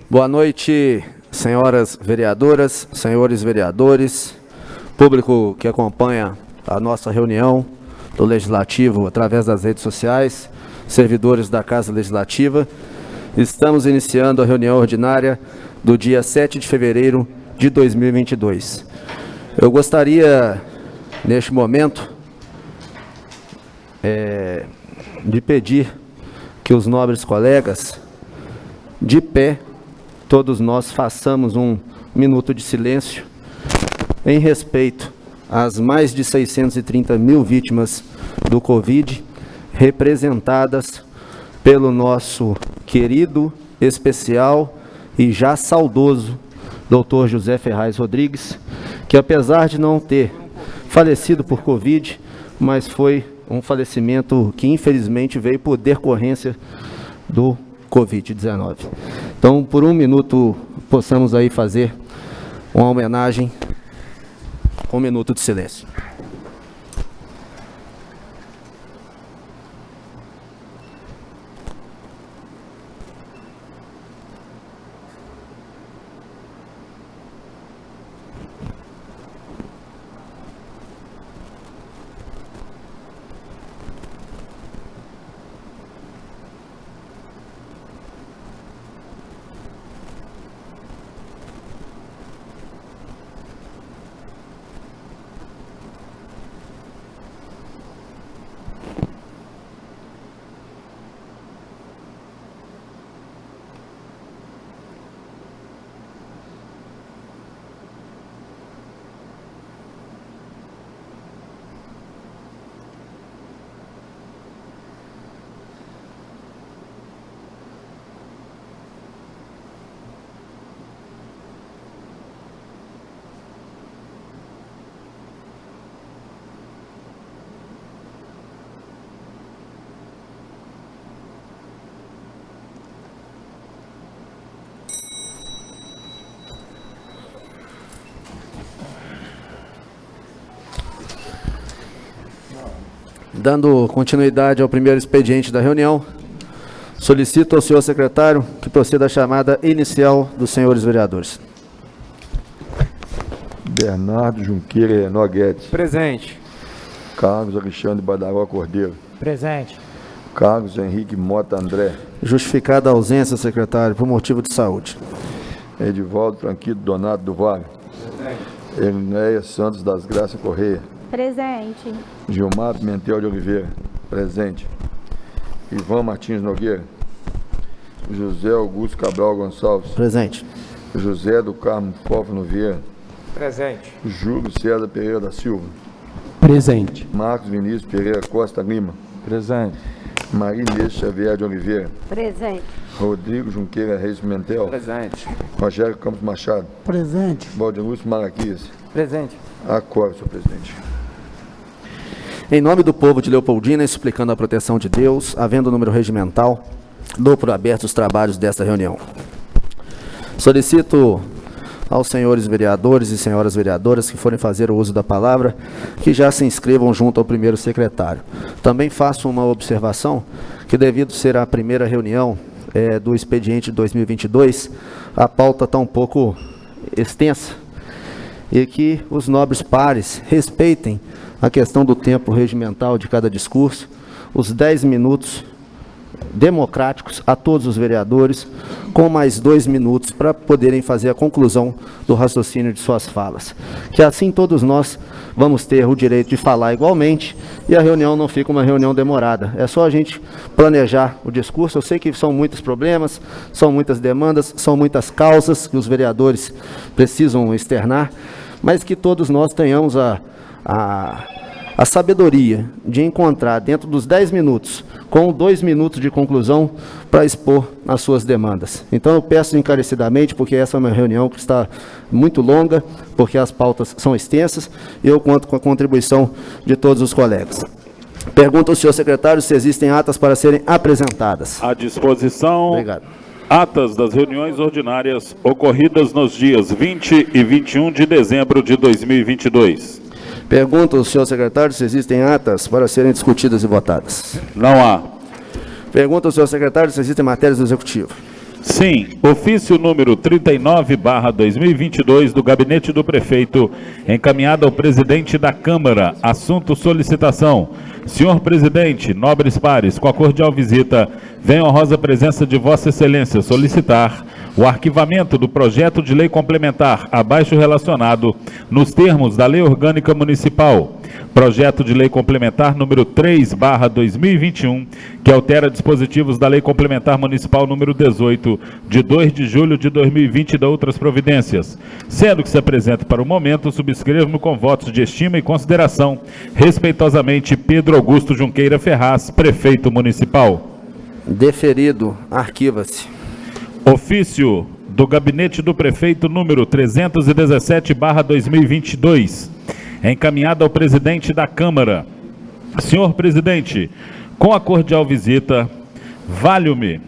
Boa noite, senhoras vereadoras, senhores vereadores, público que acompanha a nossa reunião do Legislativo através das redes sociais, servidores da Casa Legislativa. Estamos iniciando a reunião ordinária do dia 7 de fevereiro de 2022. Eu gostaria, neste momento, de pedir que os nobres colegas, de pé, todos nós façamos um minuto de silêncio em respeito às mais de 630 mil vítimas do Covid, representadas pelo nosso querido, especial e já saudoso Dr. José Ferraz Rodrigues, que apesar de não ter falecido por Covid, mas foi um falecimento que infelizmente veio por decorrência do Covid-19. Então, por um minuto, possamos aí fazer uma homenagem com um minuto de silêncio. Dando continuidade ao primeiro expediente da reunião, solicito ao senhor secretário que proceda à chamada inicial dos senhores vereadores. Bernardo Junqueira Noguedes. Presente. Carlos Alexandre Badaró Cordeiro. Presente. Carlos Henrique Mota André. Justificada a ausência, secretário, por motivo de saúde. Edivaldo Franquito Donato do Vale. Presente. Elinéia Santos das Graças Correia. Presente. Gilmar Pimentel de Oliveira. Presente. Ivan Martins Nogueira. José Augusto Cabral Gonçalves. Presente. José do Carmo Fófano Vieira. Presente. Júlio César Pereira da Silva. Presente. Marcos Vinícius Pereira Costa Lima. Presente. Maria Inês Xavier de Oliveira. Presente. Rodrigo Junqueira Reis Pimentel. Presente. Rogério Campos Machado. Presente. Valdenúcio Malaquias. Presente. Acordo, senhor presidente. Em nome do povo de Leopoldina, suplicando a proteção de Deus, havendo número regimental, dou por aberto os trabalhos desta reunião. Solicito aos senhores vereadores e senhoras vereadoras que forem fazer o uso da palavra, que já se inscrevam junto ao primeiro secretário. Também faço uma observação, que devido ser a primeira reunião do expediente de 2022, a pauta está um pouco extensa, e que os nobres pares respeitem a questão do tempo regimental de cada discurso, os 10 minutos democráticos a todos os vereadores, com mais 2 minutos para poderem fazer a conclusão do raciocínio de suas falas. Que assim todos nós vamos ter o direito de falar igualmente e a reunião não fica uma reunião demorada. É só a gente planejar o discurso. Eu sei que são muitos problemas, são muitas demandas, são muitas causas que os vereadores precisam externar, mas que todos nós tenhamos a sabedoria de encontrar dentro dos 10 minutos, com 2 minutos de conclusão, para expor as suas demandas. Então eu peço encarecidamente, porque essa é uma reunião que está muito longa, porque as pautas são extensas, e eu conto com a contribuição de todos os colegas. Pergunto ao senhor secretário se existem atas para serem apresentadas. À disposição. Obrigado. Atas das reuniões ordinárias ocorridas nos dias 20 e 21 de dezembro de 2022. Pergunto ao senhor secretário se existem atas para serem discutidas e votadas. Não há. Pergunto ao senhor secretário se existem matérias do Executivo. Sim, ofício número 39/2022 do Gabinete do Prefeito, encaminhado ao presidente da Câmara. Assunto: solicitação. Senhor presidente, nobres pares, com a cordial visita, venho a honrosa presença de Vossa Excelência solicitar o arquivamento do projeto de lei complementar abaixo relacionado nos termos da Lei Orgânica Municipal. Projeto de Lei Complementar número 3/2021, que altera dispositivos da Lei Complementar Municipal número 18, de 2 de julho de 2020 e da outras providências. Sendo que se apresenta para o momento, subscrevo-me com votos de estima e consideração, respeitosamente, Pedro Augusto Junqueira Ferraz, Prefeito Municipal. Deferido. Arquiva-se. Ofício do Gabinete do Prefeito número 317/2022, encaminhado ao presidente da Câmara. Senhor presidente, com a cordial visita, valho-me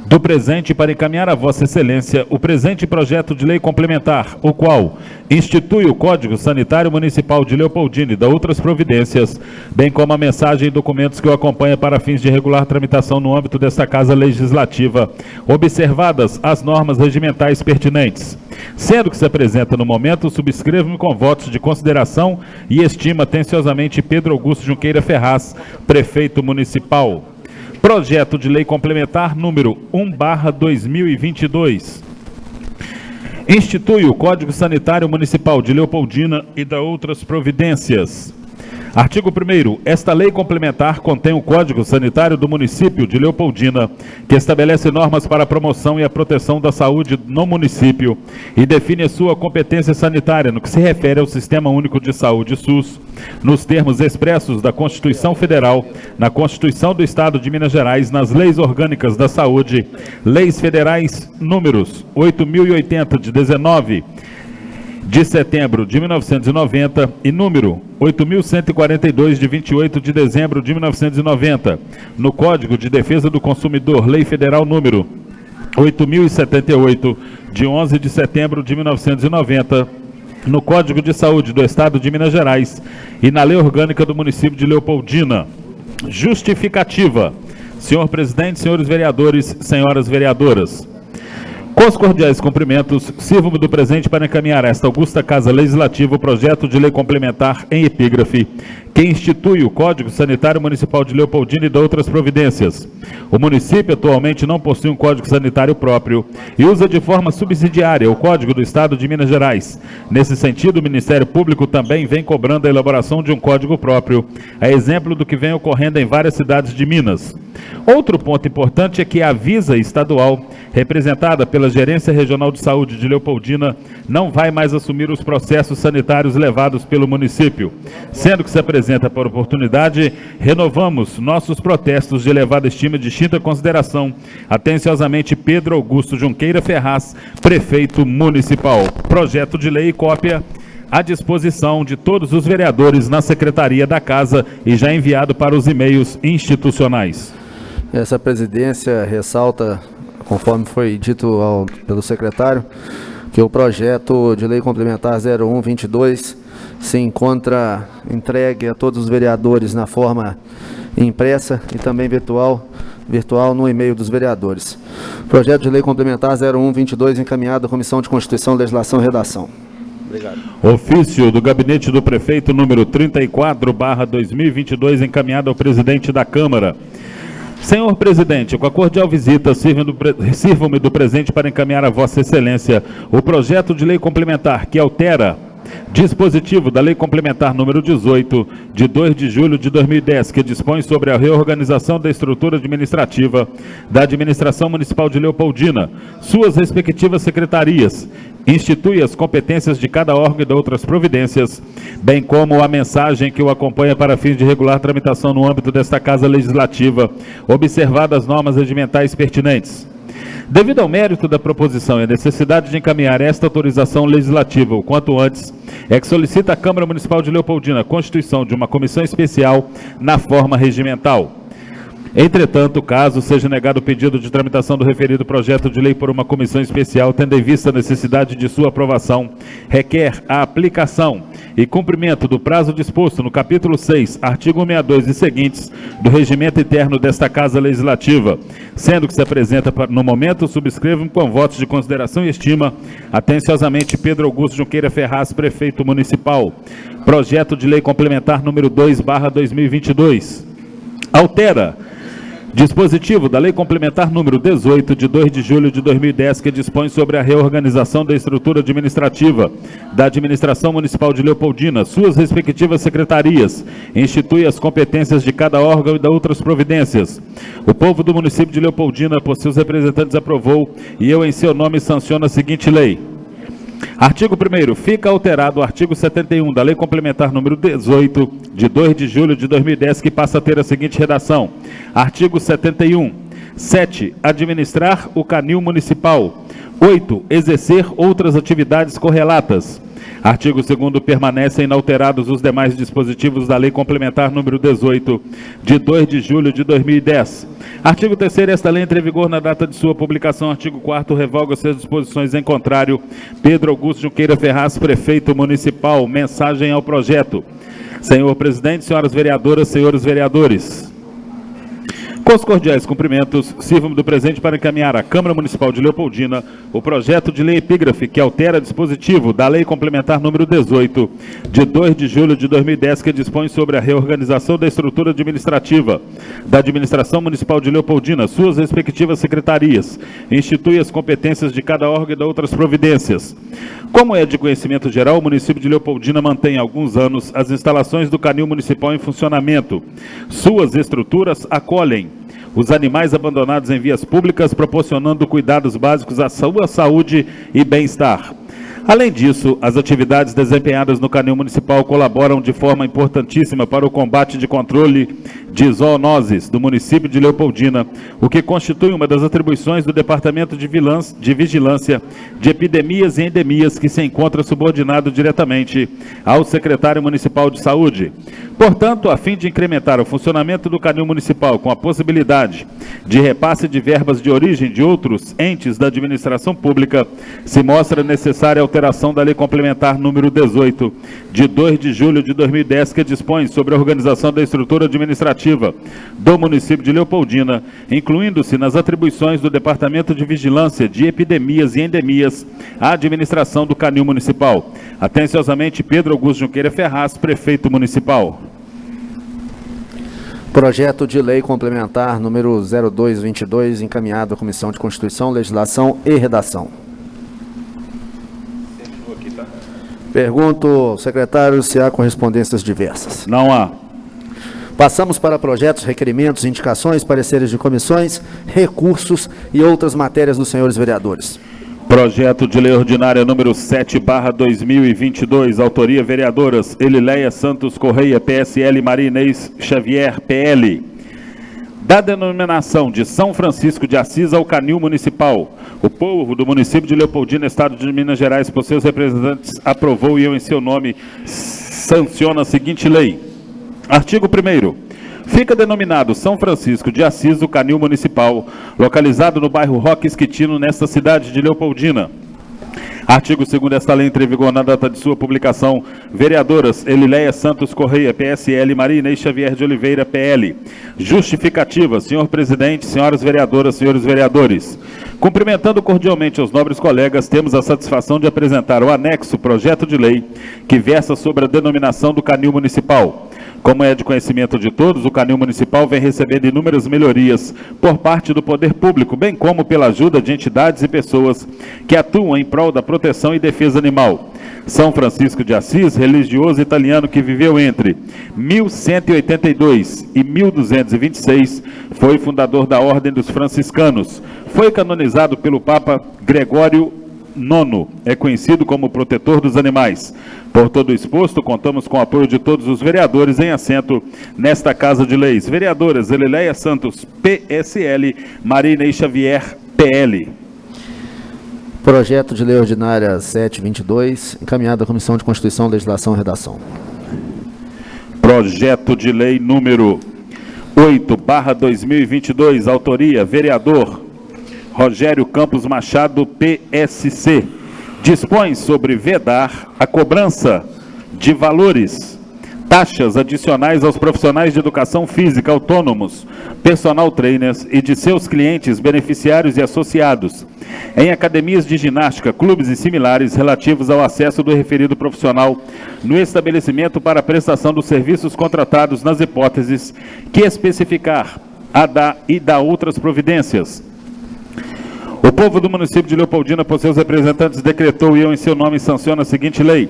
do presente para encaminhar a Vossa Excelência o presente projeto de lei complementar, o qual institui o Código Sanitário Municipal de Leopoldina e da outras providências, bem como a mensagem e documentos que o acompanham para fins de regular tramitação no âmbito desta Casa Legislativa, observadas as normas regimentais pertinentes. Sendo que se apresenta no momento, subscrevo-me com votos de consideração e estima atenciosamente Pedro Augusto Junqueira Ferraz, Prefeito Municipal. Projeto de Lei Complementar número 1/2022. Institui o Código Sanitário Municipal de Leopoldina e da outras providências. Artigo 1º. Esta lei complementar contém o Código Sanitário do Município de Leopoldina, que estabelece normas para a promoção e a proteção da saúde no município e define a sua competência sanitária no que se refere ao Sistema Único de Saúde SUS, nos termos expressos da Constituição Federal, na Constituição do Estado de Minas Gerais, nas Leis Orgânicas da Saúde, Leis Federais números 8.080 de 19 de setembro de 1990 e número 8.142 de 28 de dezembro de 1990, no Código de Defesa do Consumidor, Lei Federal número 8.078 de 11 de setembro de 1990, no Código de Saúde do Estado de Minas Gerais e na Lei Orgânica do Município de Leopoldina. Justificativa. Senhor presidente, senhores vereadores, senhoras vereadoras, com os cordiais cumprimentos, sirvo-me do presente para encaminhar a esta augusta Casa Legislativa o projeto de lei complementar em epígrafe, que institui o Código Sanitário Municipal de Leopoldina e de outras providências. O município atualmente não possui um Código Sanitário próprio e usa de forma subsidiária o Código do Estado de Minas Gerais. Nesse sentido, o Ministério Público também vem cobrando a elaboração de um código próprio, a exemplo do que vem ocorrendo em várias cidades de Minas. Outro ponto importante é que a Visa Estadual, representada pela Gerência Regional de Saúde de Leopoldina, não vai mais assumir os processos sanitários levados pelo município. Sendo que se apresenta por oportunidade, renovamos nossos protestos de elevada estima e distinta consideração. Atenciosamente, Pedro Augusto Junqueira Ferraz, Prefeito Municipal. Projeto de lei e cópia à disposição de todos os vereadores na Secretaria da Casa e já enviado para os e-mails institucionais. Essa presidência ressalta, conforme foi dito pelo secretário, que o projeto de lei complementar 01/22 se encontra entregue a todos os vereadores na forma impressa e também virtual no e-mail dos vereadores. Projeto de lei complementar 01/22 encaminhado à Comissão de Constituição, Legislação e Redação. Obrigado. Ofício do Gabinete do Prefeito número 34/2022 encaminhado ao presidente da Câmara. Senhor presidente, com a cordial visita, sirvo-me do presente para encaminhar a Vossa Excelência o projeto de lei complementar que altera dispositivo da Lei Complementar número 18, de 2 de julho de 2010, que dispõe sobre a reorganização da estrutura administrativa da Administração Municipal de Leopoldina, suas respectivas secretarias, institui as competências de cada órgão e de outras providências, bem como a mensagem que o acompanha para fins de regular tramitação no âmbito desta Casa Legislativa, observadas as normas regimentais pertinentes. Devido ao mérito da proposição e a necessidade de encaminhar esta autorização legislativa o quanto antes, é que solicita à Câmara Municipal de Leopoldina a constituição de uma comissão especial na forma regimental. Entretanto, caso seja negado o pedido de tramitação do referido projeto de lei por uma comissão especial, tendo em vista a necessidade de sua aprovação, requer a aplicação e cumprimento do prazo disposto no capítulo 6, artigo 162 e seguintes do regimento interno desta Casa Legislativa, sendo que se apresenta no momento, subscrevo com votos de consideração e estima, atenciosamente Pedro Augusto Junqueira Ferraz, prefeito municipal. Projeto de lei complementar número 2/2022. Altera dispositivo da Lei Complementar número 18, de 2 de julho de 2010, que dispõe sobre a reorganização da estrutura administrativa da Administração Municipal de Leopoldina, suas respectivas secretarias, institui as competências de cada órgão e dá outras providências. O povo do município de Leopoldina, por seus representantes, aprovou e eu, em seu nome, sanciono a seguinte lei. Artigo 1º. Fica alterado o artigo 71 da Lei Complementar número 18, de 2 de julho de 2010, que passa a ter a seguinte redação. Artigo 71. 7. Administrar o canil municipal. 8. Exercer outras atividades correlatas. Artigo 2º. Permanecem inalterados os demais dispositivos da Lei Complementar número 18, de 2 de julho de 2010. Artigo 3º. Esta lei entra em vigor na data de sua publicação. Artigo 4º. Revoga-se as disposições em contrário. Pedro Augusto Junqueira Ferraz, prefeito municipal. Mensagem ao projeto. Senhor presidente, senhoras vereadoras, senhores vereadores. Com os cordiais cumprimentos, sirvo-me do presente para encaminhar à Câmara Municipal de Leopoldina o projeto de lei epígrafe que altera dispositivo da Lei Complementar número 18, de 2 de julho de 2010, que dispõe sobre a reorganização da estrutura administrativa da Administração Municipal de Leopoldina, suas respectivas secretarias, institui as competências de cada órgão e dá outras providências. Como é de conhecimento geral, o município de Leopoldina mantém há alguns anos as instalações do canil municipal em funcionamento. Suas estruturas acolhem os animais abandonados em vias públicas, proporcionando cuidados básicos à sua saúde e bem-estar. Além disso, as atividades desempenhadas no canil municipal colaboram de forma importantíssima para o combate de controle de zoonoses do município de Leopoldina, o que constitui uma das atribuições do Departamento de Vigilância de Epidemias e Endemias, que se encontra subordinado diretamente ao Secretário Municipal de Saúde. Portanto, a fim de incrementar o funcionamento do canil municipal com a possibilidade de repasse de verbas de origem de outros entes da administração pública, se mostra necessária a alteração da Lei Complementar número 18, de 2 de julho de 2010, que dispõe sobre a organização da estrutura administrativa do município de Leopoldina, incluindo-se nas atribuições do Departamento de Vigilância de Epidemias e Endemias a administração do canil municipal. Atenciosamente, Pedro Augusto Junqueira Ferraz, prefeito municipal. Projeto de lei complementar número 0222, encaminhado à Comissão de Constituição, Legislação e Redação. Pergunto ao secretário se há correspondências diversas. Não há. Passamos para projetos, requerimentos, indicações, pareceres de comissões, recursos e outras matérias dos senhores vereadores. Projeto de lei ordinária número 7/2022, autoria vereadoras Elileia Santos Correia, PSL, Maria Inês Xavier, PL. Da denominação de São Francisco de Assis ao canil municipal, o povo do município de Leopoldina, estado de Minas Gerais, por seus representantes, aprovou e eu, em seu nome, sanciono a seguinte lei. Artigo 1º. Fica denominado São Francisco de Assis o canil municipal, localizado no bairro Roque Esquitino, nesta cidade de Leopoldina. Artigo 2º. Esta lei entra em vigor na data de sua publicação. Vereadoras Elileia Santos Correia, PSL, Maria Inês Xavier de Oliveira, PL. Justificativa. Senhor presidente, senhoras vereadoras, senhores vereadores. Cumprimentando cordialmente aos nobres colegas, temos a satisfação de apresentar o anexo projeto de lei que versa sobre a denominação do canil municipal. Como é de conhecimento de todos, o canil municipal vem recebendo inúmeras melhorias por parte do poder público, bem como pela ajuda de entidades e pessoas que atuam em prol da proteção e defesa animal. São Francisco de Assis, religioso italiano que viveu entre 1182 e 1226, foi fundador da Ordem dos Franciscanos. Foi canonizado pelo Papa Gregório IX, é conhecido como protetor dos animais. Por todo o exposto, contamos com o apoio de todos os vereadores em assento nesta Casa de Leis. Vereadoras Elileia Santos, PSL, Maria Inês Xavier, PL. Projeto de lei ordinária 722, encaminhado à Comissão de Constituição, Legislação e Redação. Projeto de lei número 8/2022, autoria vereador Rogério Campos Machado, PSC, dispõe sobre vedar a cobrança de valores, taxas adicionais aos profissionais de educação física autônomos, personal trainers e de seus clientes, beneficiários e associados, em academias de ginástica, clubes e similares relativos ao acesso do referido profissional no estabelecimento para a prestação dos serviços contratados nas hipóteses que especificar e dar outras providências. O povo do município de Leopoldina, por seus representantes, decretou e eu, em seu nome, sanciona a seguinte lei.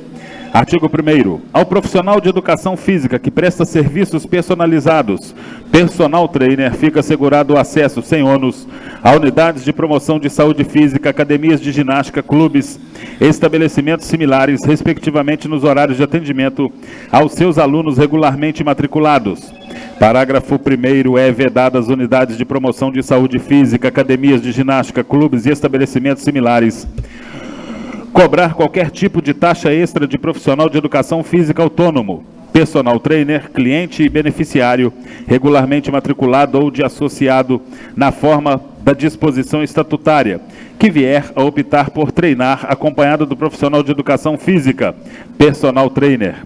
Artigo 1º. Ao profissional de educação física que presta serviços personalizados, personal trainer, fica assegurado o acesso sem ônus a unidades de promoção de saúde física, academias de ginástica, clubes, estabelecimentos similares, respectivamente nos horários de atendimento aos seus alunos regularmente matriculados. Parágrafo 1º. É vedado às unidades de promoção de saúde física, academias de ginástica, clubes e estabelecimentos similares cobrar qualquer tipo de taxa extra de profissional de educação física autônomo, personal trainer, cliente e beneficiário, regularmente matriculado ou de associado na forma da disposição estatutária, que vier a optar por treinar acompanhado do profissional de educação física, personal trainer.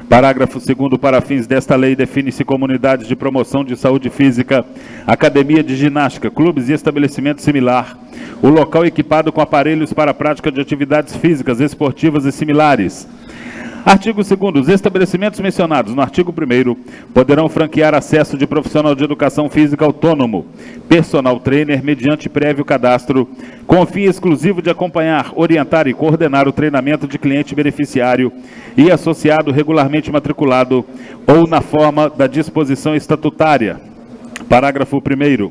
Parágrafo 2º. Para fins desta lei, define-se comunidades de promoção de saúde física, academia de ginástica, clubes e estabelecimento similar, o local equipado com aparelhos para a prática de atividades físicas, esportivas e similares. Artigo 2º. Os estabelecimentos mencionados no artigo 1º poderão franquear acesso de profissional de educação física autônomo, personal trainer, mediante prévio cadastro, com o fim exclusivo de acompanhar, orientar e coordenar o treinamento de cliente beneficiário e associado regularmente matriculado ou na forma da disposição estatutária. Parágrafo 1º.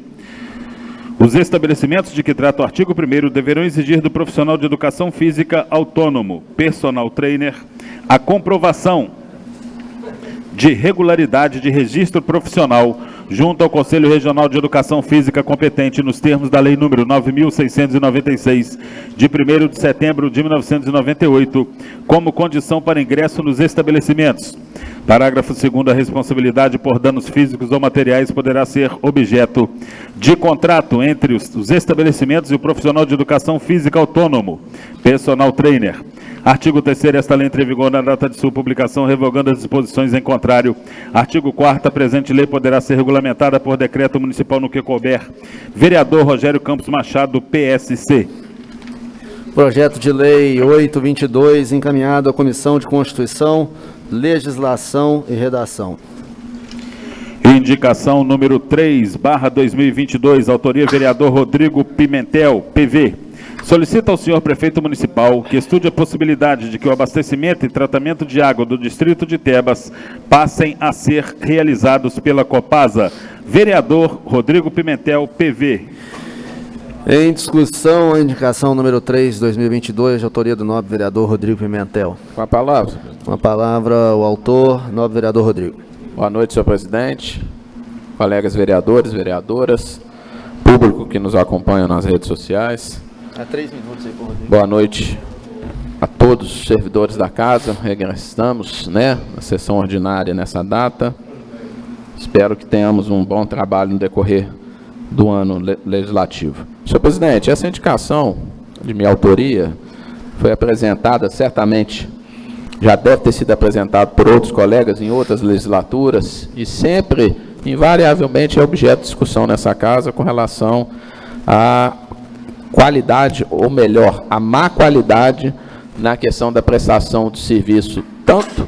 Os estabelecimentos de que trata o artigo 1º deverão exigir do profissional de educação física autônomo, personal trainer, a comprovação de regularidade de registro profissional junto ao Conselho Regional de Educação Física competente nos termos da Lei nº 9.696, de 1º de setembro de 1998, como condição para ingresso nos estabelecimentos. Parágrafo 2º. A responsabilidade por danos físicos ou materiais poderá ser objeto de contrato entre os estabelecimentos e o profissional de educação física autônomo, personal trainer. Artigo 3º. Esta lei entra em vigor na data de sua publicação, revogando as disposições em contrário. Artigo 4º. A presente lei poderá ser regulamentada por decreto municipal no que couber. Vereador Rogério Campos Machado, PSC. Projeto de lei 822, encaminhado à Comissão de Constituição, Legislação e Redação. Indicação número 3/2022, autoria vereador Rodrigo Pimentel, PV. Solicita ao senhor prefeito municipal que estude a possibilidade de que o abastecimento e tratamento de água do distrito de Tebas passem a ser realizados pela Copasa. Vereador Rodrigo Pimentel, PV. Em discussão, a indicação número 3/2022, de autoria do nobre vereador Rodrigo Pimentel. Com a palavra. Com a palavra, o autor, nobre vereador Rodrigo. Boa noite, senhor presidente, colegas vereadores, vereadoras, público que nos acompanha nas redes sociais. Há 3 minutos aí, por Rodrigo. Boa noite a todos os servidores da casa. Regressamos, na sessão ordinária nessa data. Espero que tenhamos um bom trabalho no decorrer do ano legislativo. Senhor presidente, essa indicação de minha autoria foi apresentada, certamente já deve ter sido apresentado por outros colegas em outras legislaturas e sempre, invariavelmente, é objeto de discussão nessa casa com relação à qualidade, ou melhor, a má qualidade na questão da prestação de serviço, tanto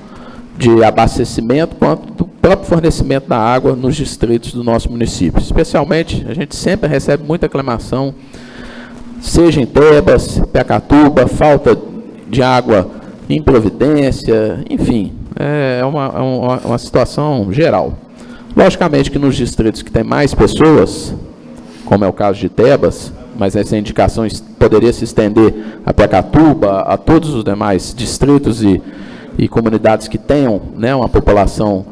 de abastecimento quanto do próprio fornecimento da água nos distritos do nosso município. Especialmente, a gente sempre recebe muita aclamação, seja em Tebas, Pecatuba, falta de água em Providência, enfim, é uma situação geral. Logicamente que nos distritos que tem mais pessoas, como é o caso de Tebas, mas essa indicação poderia se estender a Pecatuba, a todos os demais distritos e comunidades que tenham uma população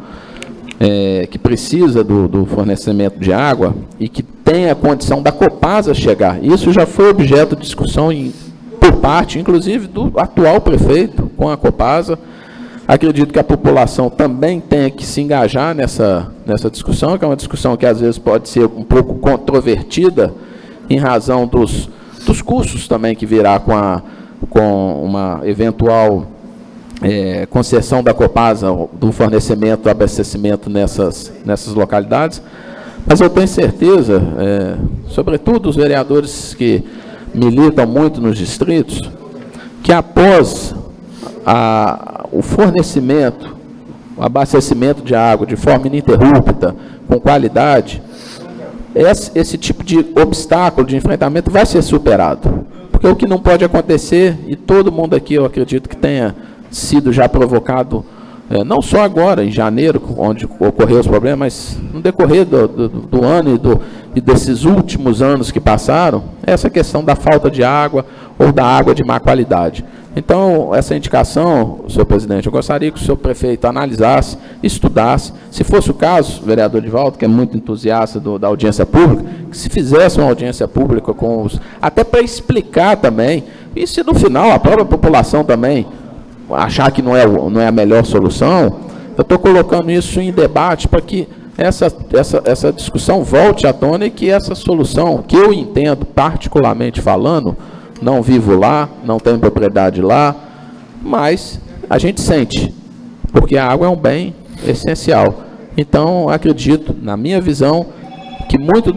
que precisa do fornecimento de água e que tenha a condição da Copasa chegar. Isso já foi objeto de discussão por parte, inclusive, do atual prefeito com a Copasa. Acredito que a população também tem que se engajar nessa discussão, que é uma discussão que às vezes pode ser um pouco controvertida em razão dos custos também que virá com uma eventual concessão da Copasa do fornecimento, do abastecimento nessas localidades, mas eu tenho certeza, sobretudo os vereadores que militam muito nos distritos, que após o fornecimento, o abastecimento de água de forma ininterrupta, com qualidade, esse tipo de obstáculo de enfrentamento vai ser superado. Porque o que não pode acontecer, e todo mundo aqui, eu acredito que tenha sido já provocado, não só agora, em janeiro, onde ocorreu os problemas, mas no decorrer do ano e desses últimos anos que passaram, essa questão da falta de água ou da água de má qualidade. Então, essa indicação, senhor presidente, eu gostaria que o senhor prefeito analisasse, estudasse, se fosse o caso, vereador Edivaldo, que é muito entusiasta da audiência pública, que se fizesse uma audiência pública até para explicar também, e se no final a própria população também achar que não é a melhor solução, eu estou colocando isso em debate para que essa discussão volte à tona e que essa solução, que eu entendo particularmente falando, não vivo lá, não tenho propriedade lá, mas a gente sente, porque a água é um bem essencial. Então, acredito, na minha visão, que muito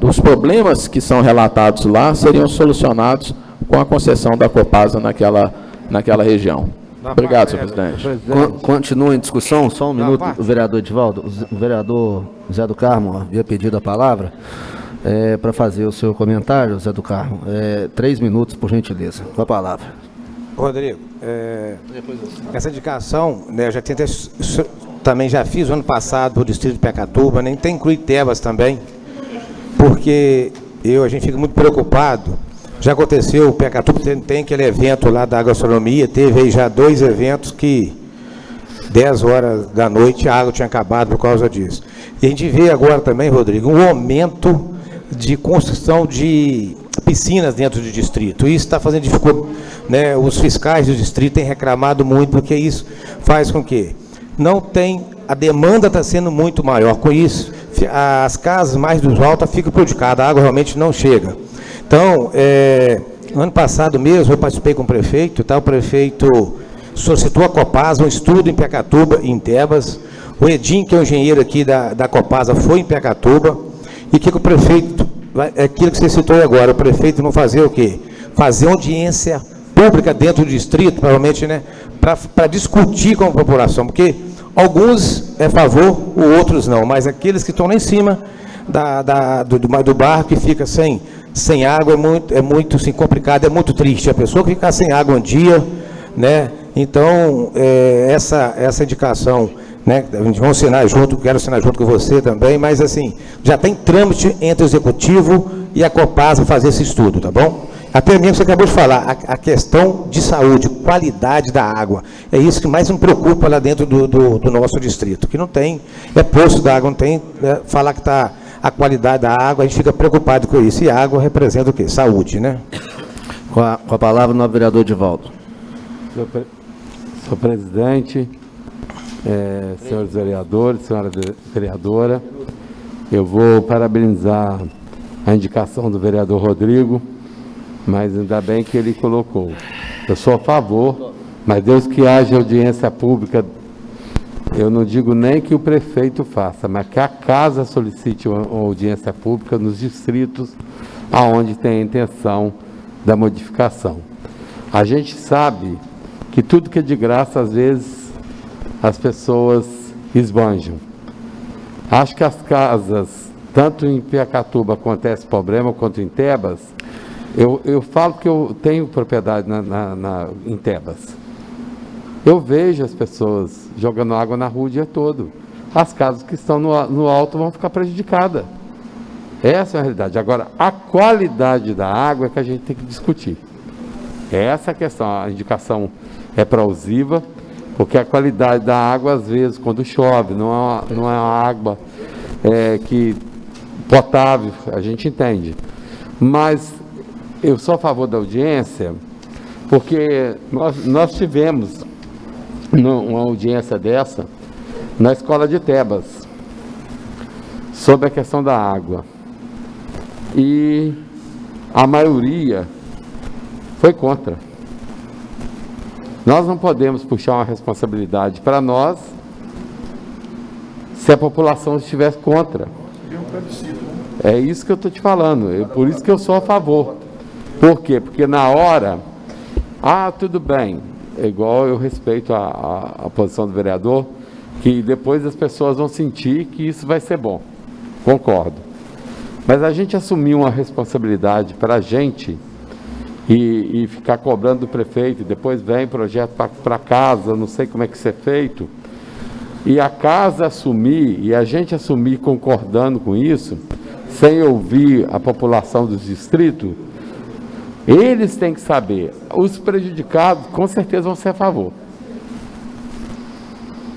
dos problemas que são relatados lá seriam solucionados com a concessão da Copasa naquela região. Obrigado, senhor presidente. Continua em discussão, só um minuto, o vereador Edivaldo. O vereador Zé do Carmo havia pedido a palavra para fazer o seu comentário, Zé do Carmo. 3 minutos, por gentileza. Com a palavra. Rodrigo, essa indicação, né, eu já tentei, também já fiz o ano passado para o distrito de Pecatuba, nem tem incluir Tebas também, porque a gente fica muito preocupado. Já aconteceu, o Pecatuba tem aquele evento lá da gastronomia, teve aí já 2 eventos que 10 horas da noite a água tinha acabado por causa disso. E a gente vê agora também, Rodrigo, um aumento de construção de piscinas dentro do distrito. Isso está fazendo dificuldade, né? Os fiscais do distrito têm reclamado muito, porque isso faz com que a demanda está sendo muito maior. Com isso, as casas mais dos altos ficam prejudicadas, a água realmente não chega. Então, ano passado mesmo, eu participei com o prefeito, tá? O prefeito solicitou a Copasa um estudo em Pecatuba, em Tebas. O Edinho, que é o engenheiro aqui da Copasa, foi em Pecatuba. E o que o prefeito, aquilo que você citou agora, o prefeito não fazer o quê? Fazer audiência pública dentro do distrito, provavelmente, né? Para discutir com a população, porque alguns é a favor, outros não, mas aqueles que estão lá em cima do barco, que fica sem água, é muito assim, complicado, é muito triste. A pessoa que ficar sem água um dia, né? Então, essa indicação, né? A gente vai assinar junto, quero assinar junto com você também, mas assim, já tem trâmite entre o Executivo e a Copasa fazer esse estudo, tá bom? Até mesmo você acabou de falar, a questão de saúde, qualidade da água, é isso que mais me preocupa lá dentro do nosso distrito, que não tem, poço d'água, não tem, falar que está a qualidade da água, a gente fica preocupado com isso, e a água representa o quê? Saúde, né? Com a palavra, o novo vereador Edivaldo. Senhor presidente, senhores vereadores, senhora vereadora, eu vou parabenizar a indicação do vereador Rodrigo, mas ainda bem que ele colocou. Eu sou a favor, mas Deus que haja audiência pública, eu não digo nem que o prefeito faça, mas que a casa solicite uma audiência pública nos distritos aonde tem a intenção da modificação. A gente sabe que tudo que é de graça, às vezes, as pessoas esbanjam. Acho que as casas, tanto em Pecatuba acontece problema, quanto em Tebas, eu falo que eu tenho propriedade em Tebas. Eu vejo as pessoas jogando água na rua o dia todo. As casas que estão no alto vão ficar prejudicadas. Essa é a realidade. Agora, a qualidade da água é que a gente tem que discutir. Essa é a questão. A indicação é plausível, porque a qualidade da água, às vezes, quando chove, não é uma água potável, a gente entende. Mas eu sou a favor da audiência, porque nós tivemos uma audiência dessa na escola de Tebas, sobre a questão da água. E a maioria foi contra. Nós não podemos puxar uma responsabilidade para nós se a população estiver contra. É isso que eu estou te falando, por isso que eu sou a favor. Por quê? Porque na hora, tudo bem, é igual eu respeito a posição do vereador, que depois as pessoas vão sentir que isso vai ser bom, concordo. Mas a gente assumir uma responsabilidade para a gente e ficar cobrando do prefeito, e depois vem projeto para casa, não sei como é que isso é feito, e a casa assumir, e a gente assumir concordando com isso, sem ouvir a população dos distritos, eles têm que saber. Os prejudicados, com certeza, vão ser a favor.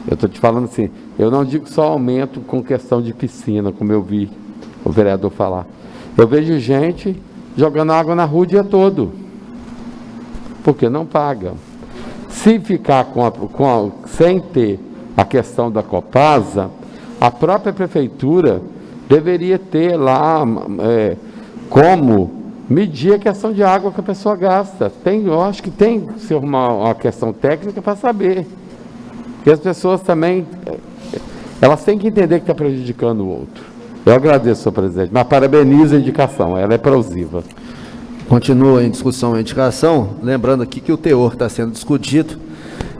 Eu estou te falando assim, eu não digo só aumento com questão de piscina, como eu vi o vereador falar. Eu vejo gente jogando água na rua o dia todo, porque não paga. Se ficar sem ter a questão da Copasa, a própria prefeitura deveria ter lá como medir a questão de água que a pessoa gasta. Eu acho que tem que ser uma questão técnica para saber. Porque as pessoas também, elas têm que entender que está prejudicando o outro. Eu agradeço, senhor presidente, mas parabenizo a indicação, ela é plausível. Continua em discussão a indicação, lembrando aqui que o teor está sendo discutido,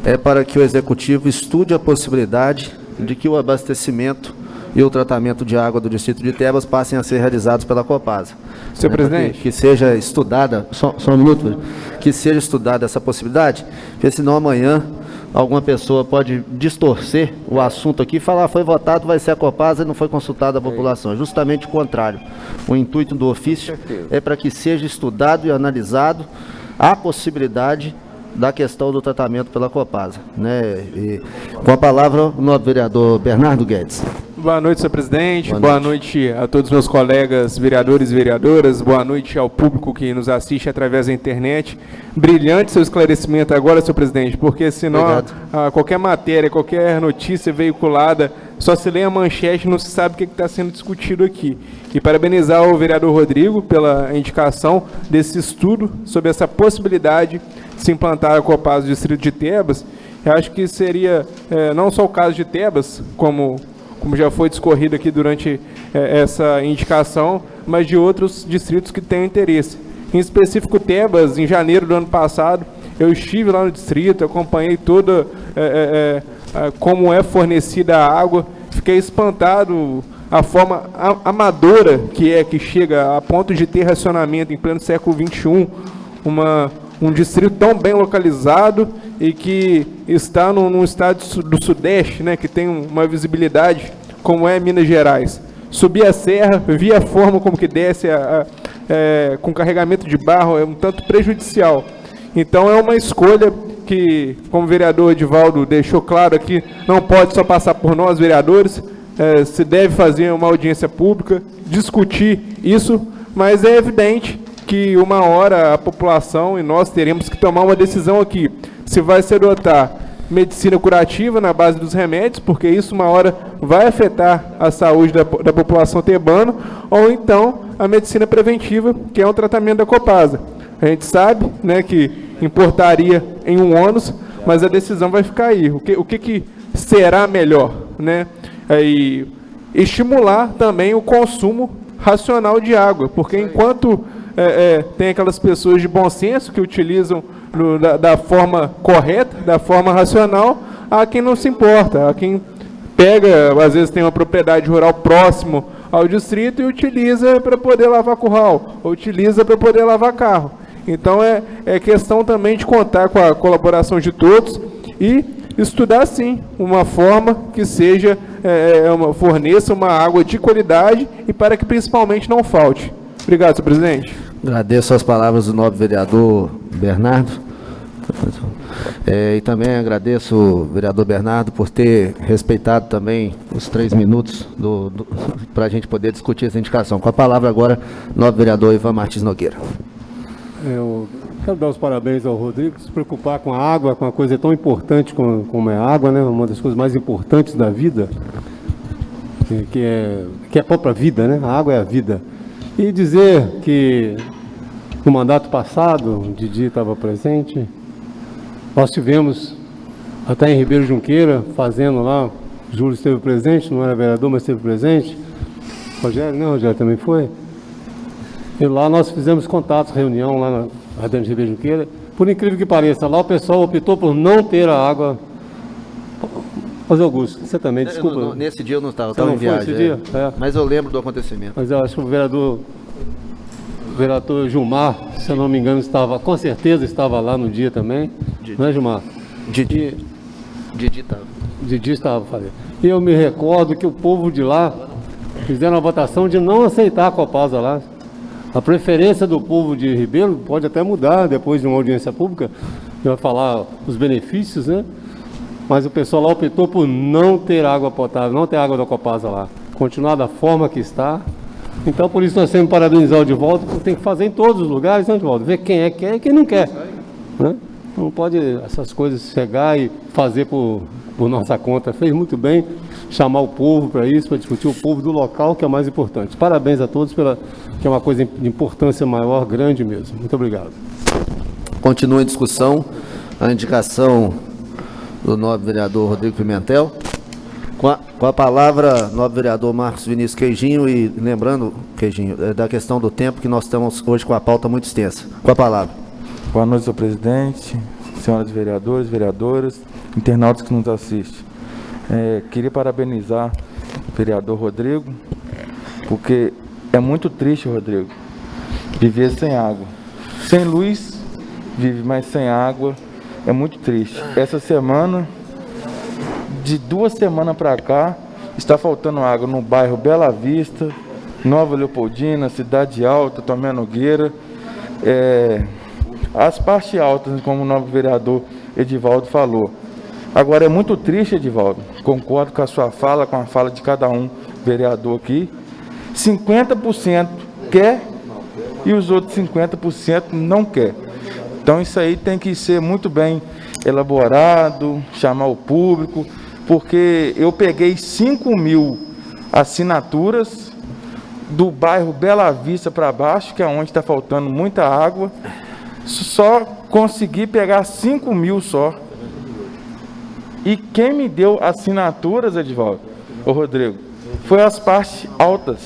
é para que o Executivo estude a possibilidade de que o abastecimento e o tratamento de água do Distrito de Tebas passem a ser realizados pela Copasa. Senhor presidente. Que seja estudada, só um minuto, que seja estudada essa possibilidade, porque senão amanhã alguma pessoa pode distorcer o assunto aqui e falar, foi votado, vai ser a Copasa e não foi consultada a população. Justamente o contrário. O intuito do ofício é para que seja estudado e analisado a possibilidade da questão do tratamento pela Copasa, né? E, com a palavra, o novo vereador Bernardo Guedes. Boa noite, senhor presidente. Boa noite a todos os meus colegas vereadores e vereadoras. Boa noite ao público que nos assiste através da internet. Brilhante seu esclarecimento agora, senhor presidente, porque senão qualquer matéria, qualquer notícia veiculada, só se lê a manchete e não se sabe o que está sendo discutido aqui. E parabenizar o vereador Rodrigo pela indicação desse estudo sobre essa possibilidade de se implantar a Copasa do Distrito de Tebas. Eu acho que seria não só o caso de Tebas, como já foi discorrido aqui durante essa indicação, mas de outros distritos que têm interesse. Em específico, Tebas, em janeiro do ano passado, eu estive lá no distrito, acompanhei toda como é fornecida a água, fiquei espantado a forma amadora que chega a ponto de ter racionamento em pleno século XXI, um distrito tão bem localizado e que está num estado do Sudeste, né, que tem uma visibilidade como é Minas Gerais. Subi a serra, vi a forma como que desce com carregamento de barro, é um tanto prejudicial. Então é uma escolha que, como o vereador Edivaldo deixou claro aqui, não pode só passar por nós, vereadores, se deve fazer uma audiência pública, discutir isso, mas é evidente que uma hora a população e nós teremos que tomar uma decisão aqui, se vai se adotar medicina curativa na base dos remédios, porque isso uma hora vai afetar a saúde da população tebana, ou então a medicina preventiva, que é um tratamento da Copasa. A gente sabe, né, que importaria em um ônus, mas a decisão vai ficar aí. O que será melhor, né? E estimular também o consumo racional de água, porque enquanto tem aquelas pessoas de bom senso que utilizam da forma correta, da forma racional, há quem não se importa, há quem pega, às vezes tem uma propriedade rural próximo ao distrito e utiliza para poder lavar curral, ou utiliza para poder lavar carro. Então é questão também de contar com a colaboração de todos e estudar sim uma forma que seja forneça uma água de qualidade e para que principalmente não falte. Obrigado, senhor presidente. Agradeço as palavras do nobre vereador Bernardo. E também agradeço o vereador Bernardo por ter respeitado também os 3 minutos para a gente poder discutir essa indicação. Com a palavra agora, nobre vereador Ivan Martins Nogueira. Eu quero dar os parabéns ao Rodrigo, se preocupar com a água, com uma coisa tão importante como é a água, né? Uma das coisas mais importantes da vida, que é a própria vida, né? A água é a vida. E dizer que no mandato passado, o Didi estava presente, Nós tivemos até em Ribeiro Junqueira, fazendo lá, Júlio esteve presente, não era vereador, mas esteve presente. Rogério, né? Rogério também foi. E lá nós fizemos contatos, reunião lá na dentro de Ribeiro Junqueira. Por incrível que pareça, lá o pessoal optou por não ter a água. José Augusto, você também, desculpa. Nesse dia eu não estava, eu estava em viagem. Mas eu lembro do acontecimento. Mas eu acho que o vereador Gilmar, se eu não me engano, com certeza estava lá no dia também. Não é, Gilmar? Didi estava. Didi estava fazendo. E eu me recordo que o povo de lá fizeram a votação de não aceitar a Copasa lá. A preferência do povo de Ribeiro pode até mudar depois de uma audiência pública, vai falar os benefícios, né? Mas o pessoal lá optou por não ter água potável, não ter água da Copasa lá, continuar da forma que está. Então, por isso nós temos que parabenizar o Edivaldo, porque tem que fazer em todos os lugares, né, Edivaldo? Ver quem quer e quem não quer, né? Não pode essas coisas chegar e fazer por nossa conta. Fez muito bem chamar o povo para isso, para discutir o povo do local, que é o mais importante. Parabéns a todos, que é uma coisa de importância maior, grande mesmo. Muito obrigado. Continua em discussão a indicação do nobre vereador Rodrigo Pimentel. Com a palavra, nobre vereador Marcos Vinícius Queijinho, e lembrando, Queijinho, da questão do tempo, que nós estamos hoje com a pauta muito extensa. Com a palavra. Boa noite, senhor presidente, senhoras vereadores, vereadoras, internautas que nos assistem. Queria parabenizar o vereador Rodrigo, porque é muito triste, Rodrigo, viver sem água. Sem luz, vive, mas sem água é muito triste. Essa semana, de 2 semanas para cá, está faltando água no bairro Bela Vista, Nova Leopoldina, Cidade Alta, Tomé Nogueira. As partes altas, como o novo vereador Edivaldo falou. Agora, é muito triste, Edivaldo, concordo com a sua fala, com a fala de cada um vereador aqui. 50% quer e os outros 50% não quer. Então, isso aí tem que ser muito bem elaborado, chamar o público, porque eu peguei 5.000 assinaturas do bairro Bela Vista para baixo, que é onde está faltando muita água. Só consegui pegar 5.000 só. E quem me deu assinaturas, Edivaldo, Rodrigo, foi as partes altas,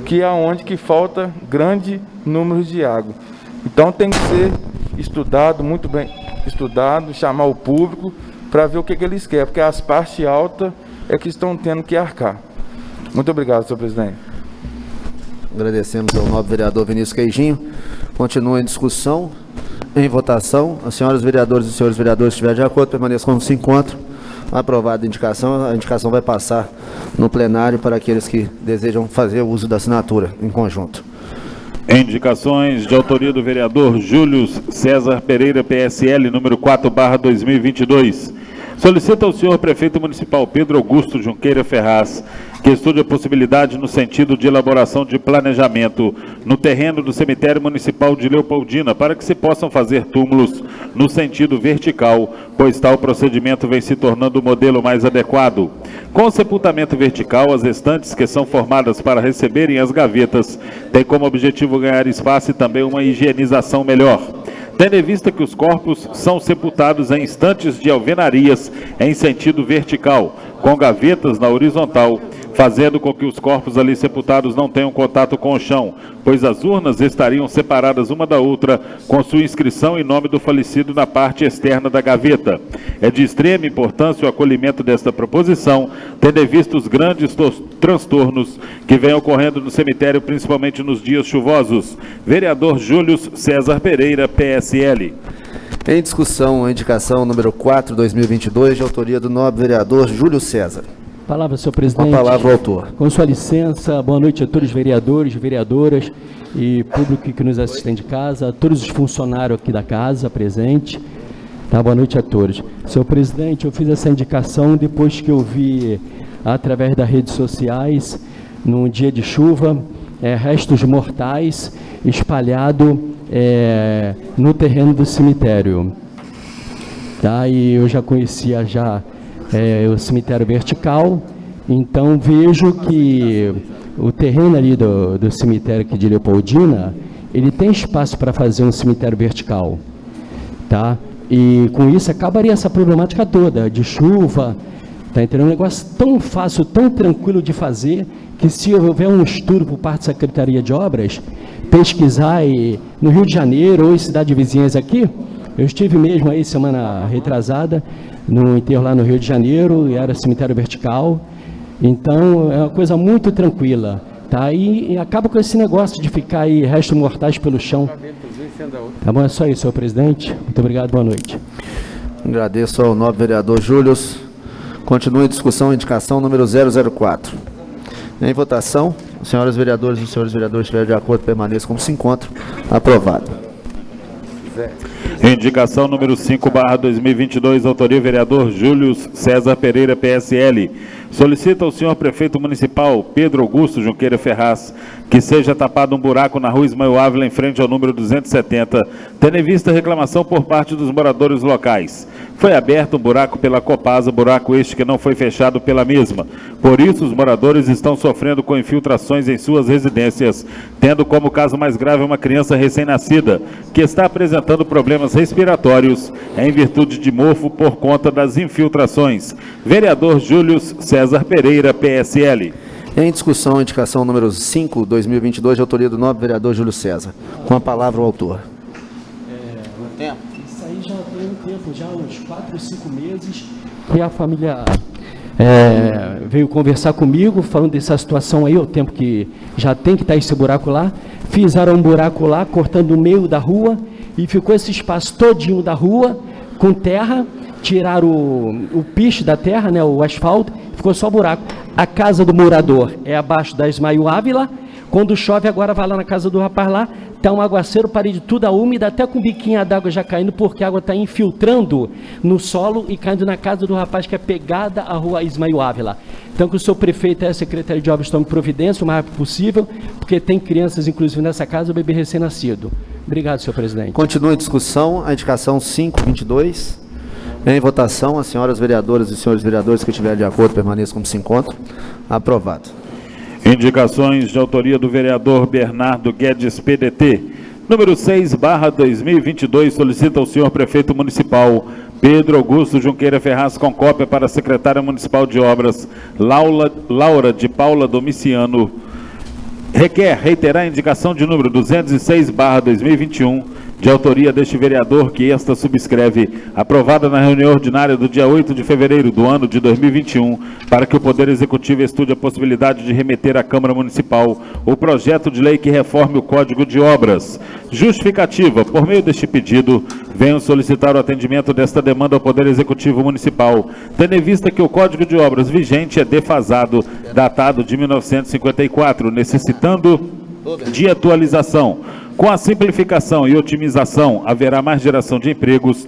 que é onde que falta grande número de água. Então tem que ser estudado, muito bem estudado, chamar o público para ver o que eles querem, porque as partes altas é que estão tendo que arcar. Muito obrigado, senhor presidente. Agradecemos ao nobre vereador Vinícius Queijinho. Continua em discussão, em votação. As senhoras vereadoras e os senhores vereadores, se estiverem de acordo, permaneçam como se encontram. Aprovada a indicação vai passar no plenário para aqueles que desejam fazer o uso da assinatura em conjunto. Indicações de autoria do vereador Júlio César Pereira, PSL, número 4/2022. Solicita ao senhor prefeito municipal Pedro Augusto Junqueira Ferraz que estude a possibilidade no sentido de elaboração de planejamento no terreno do cemitério municipal de Leopoldina para que se possam fazer túmulos no sentido vertical, pois tal procedimento vem se tornando o modelo mais adequado. Com o sepultamento vertical, as estantes que são formadas para receberem as gavetas têm como objetivo ganhar espaço e também uma higienização melhor. Tendo em vista que os corpos são sepultados em estantes de alvenarias em sentido vertical, com gavetas na horizontal, fazendo com que os corpos ali sepultados não tenham contato com o chão, pois as urnas estariam separadas uma da outra, com sua inscrição e nome do falecido na parte externa da gaveta. É de extrema importância o acolhimento desta proposição, tendo em vista os grandes transtornos que vêm ocorrendo no cemitério, principalmente nos dias chuvosos. Vereador Júlio César Pereira, PSL. Em discussão, a indicação número 4/2022, de autoria do nobre vereador Júlio César. Palavra, senhor presidente. Com a palavra, o autor. Com sua licença, boa noite a todos os vereadores, vereadoras e público que nos assistem de casa, a todos os funcionários aqui da casa presente. Tá, boa noite a todos. Senhor presidente, eu fiz essa indicação depois que eu vi, através das redes sociais, num dia de chuva, restos mortais espalhados no terreno do cemitério. Tá, e eu já conhecia o cemitério vertical, então vejo que o terreno ali do cemitério aqui de Leopoldina, ele tem espaço para fazer um cemitério vertical, tá? E com isso acabaria essa problemática toda de chuva, tá entendendo? Um negócio tão fácil, tão tranquilo de fazer, que se houver um estudo por parte da Secretaria de Obras, pesquisar no Rio de Janeiro ou em cidades vizinhas aqui, eu estive mesmo aí semana retrasada, no enterro lá no Rio de Janeiro, e era cemitério vertical, então é uma coisa muito tranquila, tá? E acaba com esse negócio de ficar aí restos mortais pelo chão. Tá bom, é só isso, senhor presidente. Muito obrigado, boa noite. Agradeço ao nobre vereador Júlio. Continua em discussão a indicação número 004. Em votação, senhoras vereadoras e senhores vereadores estiverem de acordo, permaneçam como se encontram. Aprovado. Indicação número 5/2022, autoria vereador Júlio César Pereira, PSL. Solicita ao senhor prefeito municipal, Pedro Augusto Junqueira Ferraz, que seja tapado um buraco na rua Ismael Ávila, em frente ao número 270, tendo em vista a reclamação por parte dos moradores locais. Foi aberto um buraco pela Copasa, buraco este que não foi fechado pela mesma. Por isso, os moradores estão sofrendo com infiltrações em suas residências, tendo como caso mais grave uma criança recém-nascida, que está apresentando problemas respiratórios em virtude de mofo por conta das infiltrações. Vereador Júlio César Pereira, PSL. Em discussão, a indicação número 5/2022, de autoria do nobre vereador Júlio César. Com a palavra o autor. Isso aí já tem um tempo, já uns 4 ou 5 meses, que a família veio conversar comigo, falando dessa situação aí, o tempo que já tem que estar esse buraco lá. Fizeram um buraco lá, cortando o meio da rua, e ficou esse espaço todinho da rua, com terra, tiraram o piche da terra, né, o asfalto, ficou só buraco. A casa do morador é abaixo da Ismael Ávila. Quando chove, agora vai lá na casa do rapaz lá, está um aguaceiro, parede toda úmida, até com biquinha d'água já caindo, porque a água está infiltrando no solo e caindo na casa do rapaz que é pegada à rua Ismael Ávila. Então, que o seu prefeito e a Secretaria de Obras tomem providência o mais rápido possível, porque tem crianças, inclusive, nessa casa, o bebê recém-nascido. Obrigado, senhor presidente. Continua em discussão a indicação 5/22. Em votação, as senhoras vereadoras e senhores vereadores que estiverem de acordo, permaneçam como se encontram. Aprovado. Indicações de autoria do vereador Bernardo Guedes, PDT. Número 6/2022, solicita ao senhor prefeito municipal, Pedro Augusto Junqueira Ferraz, com cópia para a secretária municipal de obras, Laura de Paula Domiciano. Requer reiterar a indicação de número 206/2021, de autoria deste vereador, que esta subscreve, aprovada na reunião ordinária do dia 8 de fevereiro do ano de 2021, para que o Poder Executivo estude a possibilidade de remeter à Câmara Municipal o projeto de lei que reforme o Código de Obras. Justificativa: por meio deste pedido, venho solicitar o atendimento desta demanda ao Poder Executivo Municipal, tendo em vista que o Código de Obras vigente é defasado, datado de 1954, necessitando de atualização. Com a simplificação e otimização, haverá mais geração de empregos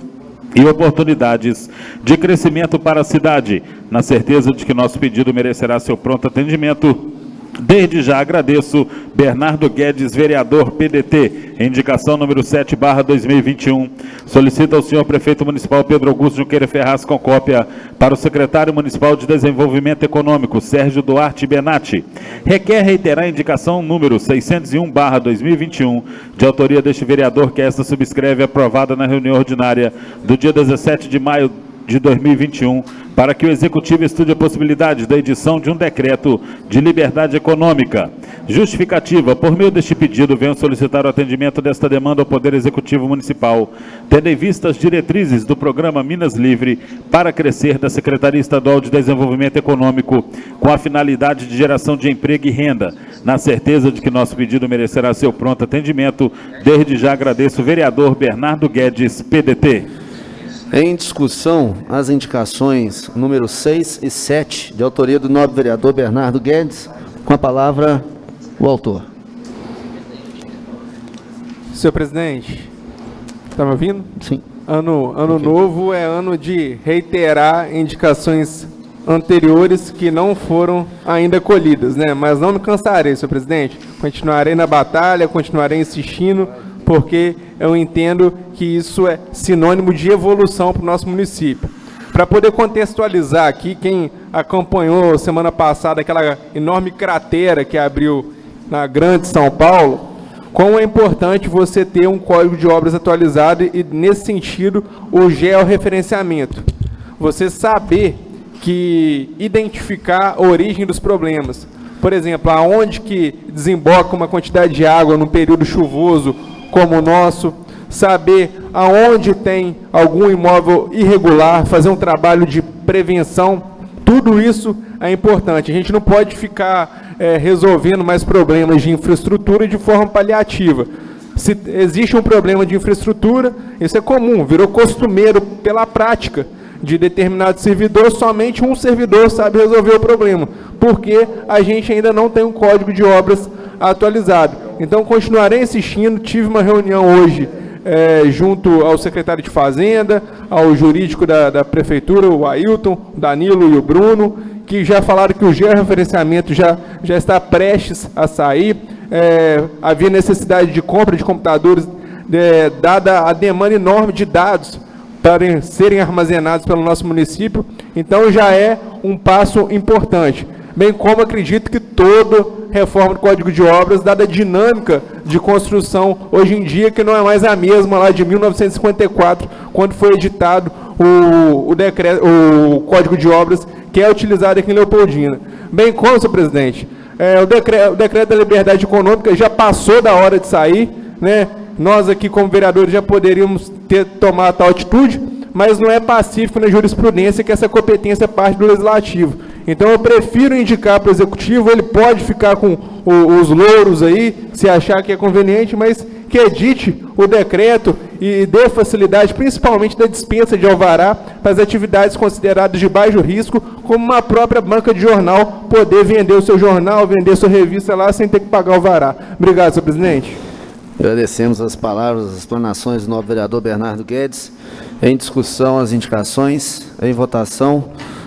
e oportunidades de crescimento para a cidade. Na certeza de que nosso pedido merecerá seu pronto atendimento, desde já agradeço. Bernardo Guedes, vereador, PDT. Indicação número 7/2021. Solicita ao senhor prefeito municipal Pedro Augusto Junqueira Ferraz, com cópia para o secretário municipal de Desenvolvimento Econômico, Sérgio Duarte Benatti. Requer reiterar a indicação número 601/2021, de autoria deste vereador, que esta subscreve, aprovada na reunião ordinária do dia 17 de maio de 2021, para que o Executivo estude a possibilidade da edição de um decreto de liberdade econômica. Justificativa: por meio deste pedido, venho solicitar o atendimento desta demanda ao Poder Executivo Municipal, tendo em vista as diretrizes do programa Minas Livre para crescer da Secretaria Estadual de Desenvolvimento Econômico, com a finalidade de geração de emprego e renda. Na certeza de que nosso pedido merecerá seu pronto atendimento, desde já agradeço o vereador Bernardo Guedes, PDT. Em discussão, as indicações número 6 e 7, de autoria do nobre vereador Bernardo Guedes. Com a palavra, o autor. Senhor presidente, está me ouvindo? Sim. Ano novo é ano de reiterar indicações anteriores que não foram ainda colhidas, né? Mas não me cansarei, senhor presidente. Continuarei na batalha, continuarei insistindo, porque eu entendo que isso é sinônimo de evolução para o nosso município. Para poder contextualizar aqui, quem acompanhou semana passada aquela enorme cratera que abriu na Grande São Paulo, como é importante você ter um código de obras atualizado e, nesse sentido, o georreferenciamento. Você saber identificar a origem dos problemas. Por exemplo, aonde que desemboca uma quantidade de água num período chuvoso como o nosso, saber aonde tem algum imóvel irregular, fazer um trabalho de prevenção, tudo isso é importante. A gente não pode ficar resolvendo mais problemas de infraestrutura de forma paliativa. Se existe um problema de infraestrutura, isso é comum, virou costumeiro pela prática de determinado servidor, somente um servidor sabe resolver o problema, porque a gente ainda não tem um código de obras atualizado. Então, continuarei insistindo. Tive uma reunião hoje junto ao secretário de Fazenda, ao jurídico da Prefeitura, o Ailton, o Danilo e o Bruno, que já falaram que o georreferenciamento já está prestes a sair. Havia necessidade de compra de computadores, dada a demanda enorme de dados para serem armazenados pelo nosso município. Então, já é um passo importante. Bem como acredito que toda reforma do Código de Obras, dada a dinâmica de construção hoje em dia, que não é mais a mesma lá de 1954, quando foi editado o Código de Obras, que é utilizado aqui em Leopoldina. Bem como, senhor presidente, o decreto da liberdade econômica já passou da hora de sair, né? Nós aqui, como vereadores, já poderíamos tomar tal atitude, mas não é pacífico na jurisprudência que essa competência parte do Legislativo. Então, eu prefiro indicar para o Executivo. Ele pode ficar com os louros aí, se achar que é conveniente, mas que edite o decreto e dê facilidade, principalmente da dispensa de alvará, para as atividades consideradas de baixo risco, como uma própria banca de jornal, poder vender o seu jornal, vender sua revista lá, sem ter que pagar alvará. Obrigado, senhor presidente. Agradecemos as palavras, as explanações do novo vereador Bernardo Guedes. Em discussão, as indicações. Em votação,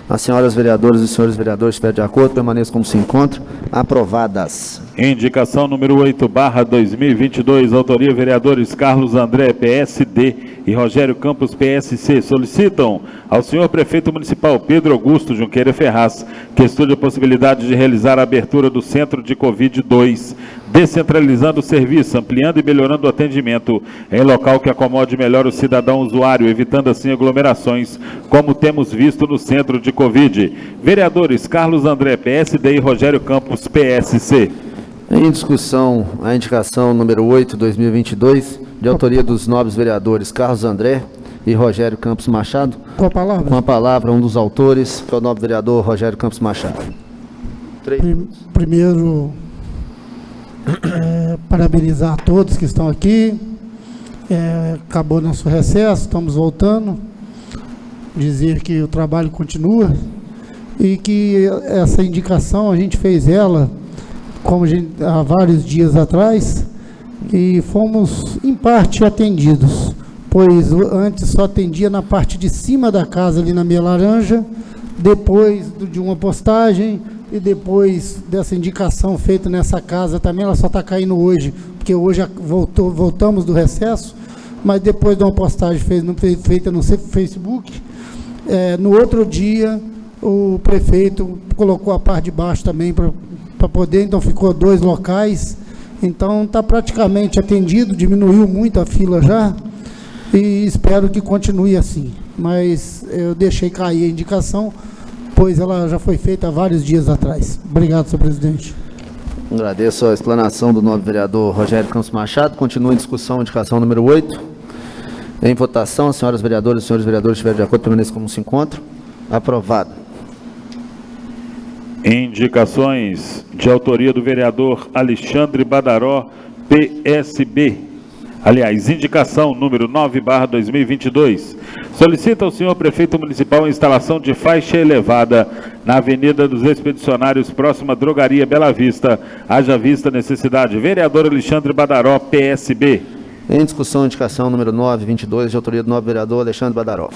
as senhoras vereadoras e os senhores vereadores, se estiver de acordo, permaneçam como se encontram. Aprovadas. Indicação número 8/2022, autoria vereadores Carlos André, PSD, e Rogério Campos, PSC, solicitam ao senhor prefeito municipal Pedro Augusto Junqueira Ferraz que estude a possibilidade de realizar a abertura do centro de Covid-2, descentralizando o serviço, ampliando e melhorando o atendimento em local que acomode melhor o cidadão usuário, evitando assim aglomerações, como temos visto no centro de Covid. Vereadores Carlos André, PSD, e Rogério Campos, PSC. Em discussão, a indicação número 8/2022, de autoria dos nobres vereadores Carlos André e Rogério Campos Machado. Com a palavra? Com a palavra, um dos autores, que é o nobre vereador Rogério Campos Machado. Primeiro, parabenizar a todos que estão aqui. Acabou nosso recesso, estamos voltando. Dizer que o trabalho continua e que essa indicação, a gente fez ela há vários dias atrás, e fomos em parte atendidos, pois antes só atendia na parte de cima da casa, ali na Meia Laranja, depois de uma postagem, e depois dessa indicação feita nessa casa também. Ela só está caindo hoje, porque hoje voltamos do recesso, mas depois de uma postagem feita no Facebook, no outro dia o prefeito colocou a parte de baixo também para poder, então ficou 2 locais, então está praticamente atendido, diminuiu muito a fila já, e espero que continue assim, mas eu deixei cair a indicação, pois ela já foi feita há vários dias atrás. Obrigado, senhor presidente. Agradeço a explanação do nobre vereador Rogério Campos Machado. Continua em discussão a indicação número 8. Em votação, as senhoras vereadoras e os senhores vereadores, se estiverem de acordo, permaneçam como se encontram. Aprovado. Indicações de autoria do vereador Alexandre Badaró, PSB. Aliás, indicação número 9/2022. Solicita ao senhor prefeito municipal a instalação de faixa elevada na Avenida dos Expedicionários, próxima à Drogaria Bela Vista. Haja vista a necessidade. Vereador Alexandre Badaró, PSB. Em discussão, indicação número 9/22, de autoria do nobre vereador Alexandre Badaró.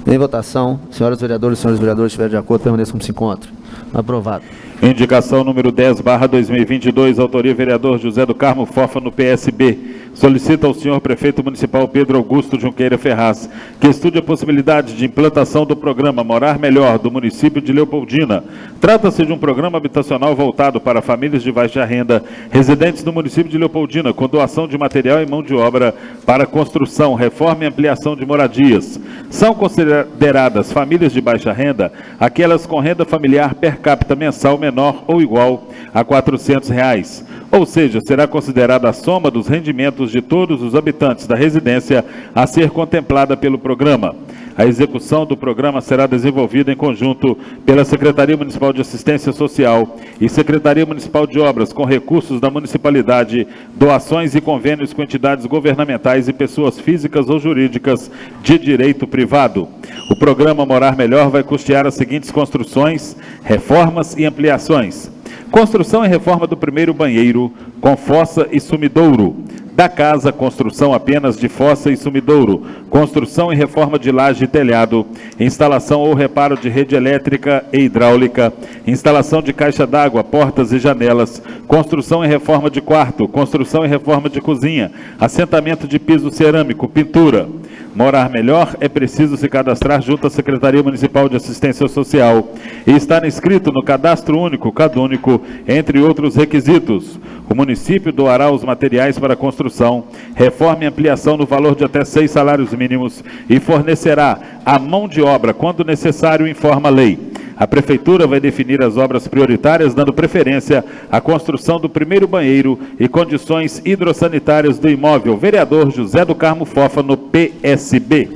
Em votação, senhoras vereadoras e senhores vereadores, se estiverem de acordo, permaneçam como se encontram. Aprovado. Indicação número 10/2022, autoria vereador José do Carmo Fófano, PSB. Solicita ao senhor prefeito municipal Pedro Augusto Junqueira Ferraz que estude a possibilidade de implantação do programa Morar Melhor do município de Leopoldina. Trata-se de um programa habitacional voltado para famílias de baixa renda, residentes do município de Leopoldina, com doação de material e mão de obra para construção, reforma e ampliação de moradias. São consideradas famílias de baixa renda aquelas com renda familiar per capita mensal menor ou igual a R$ 400, ou seja, será considerada a soma dos rendimentos de todos os habitantes da residência a ser contemplada pelo programa. A execução do programa será desenvolvida em conjunto pela Secretaria Municipal de Assistência Social e Secretaria Municipal de Obras, com recursos da municipalidade, doações e convênios com entidades governamentais e pessoas físicas ou jurídicas de direito privado. O programa Morar Melhor vai custear as seguintes construções, reformas e ampliações. Construção e reforma do primeiro banheiro, com fossa e sumidouro. Da casa, construção apenas de fossa e sumidouro. Construção e reforma de laje e telhado. Instalação ou reparo de rede elétrica e hidráulica. Instalação de caixa d'água, portas e janelas. Construção e reforma de quarto. Construção e reforma de cozinha. Assentamento de piso cerâmico, pintura. Morar Melhor é preciso se cadastrar junto à Secretaria Municipal de Assistência Social e estar inscrito no Cadastro Único, CadÚnico, entre outros requisitos. O município doará os materiais para construção, reforma e ampliação no valor de até 6 salários mínimos e fornecerá a mão de obra quando necessário, informa a lei. A Prefeitura vai definir as obras prioritárias, dando preferência à construção do primeiro banheiro e condições hidrossanitárias do imóvel. Vereador José do Carmo Fófano, PSB.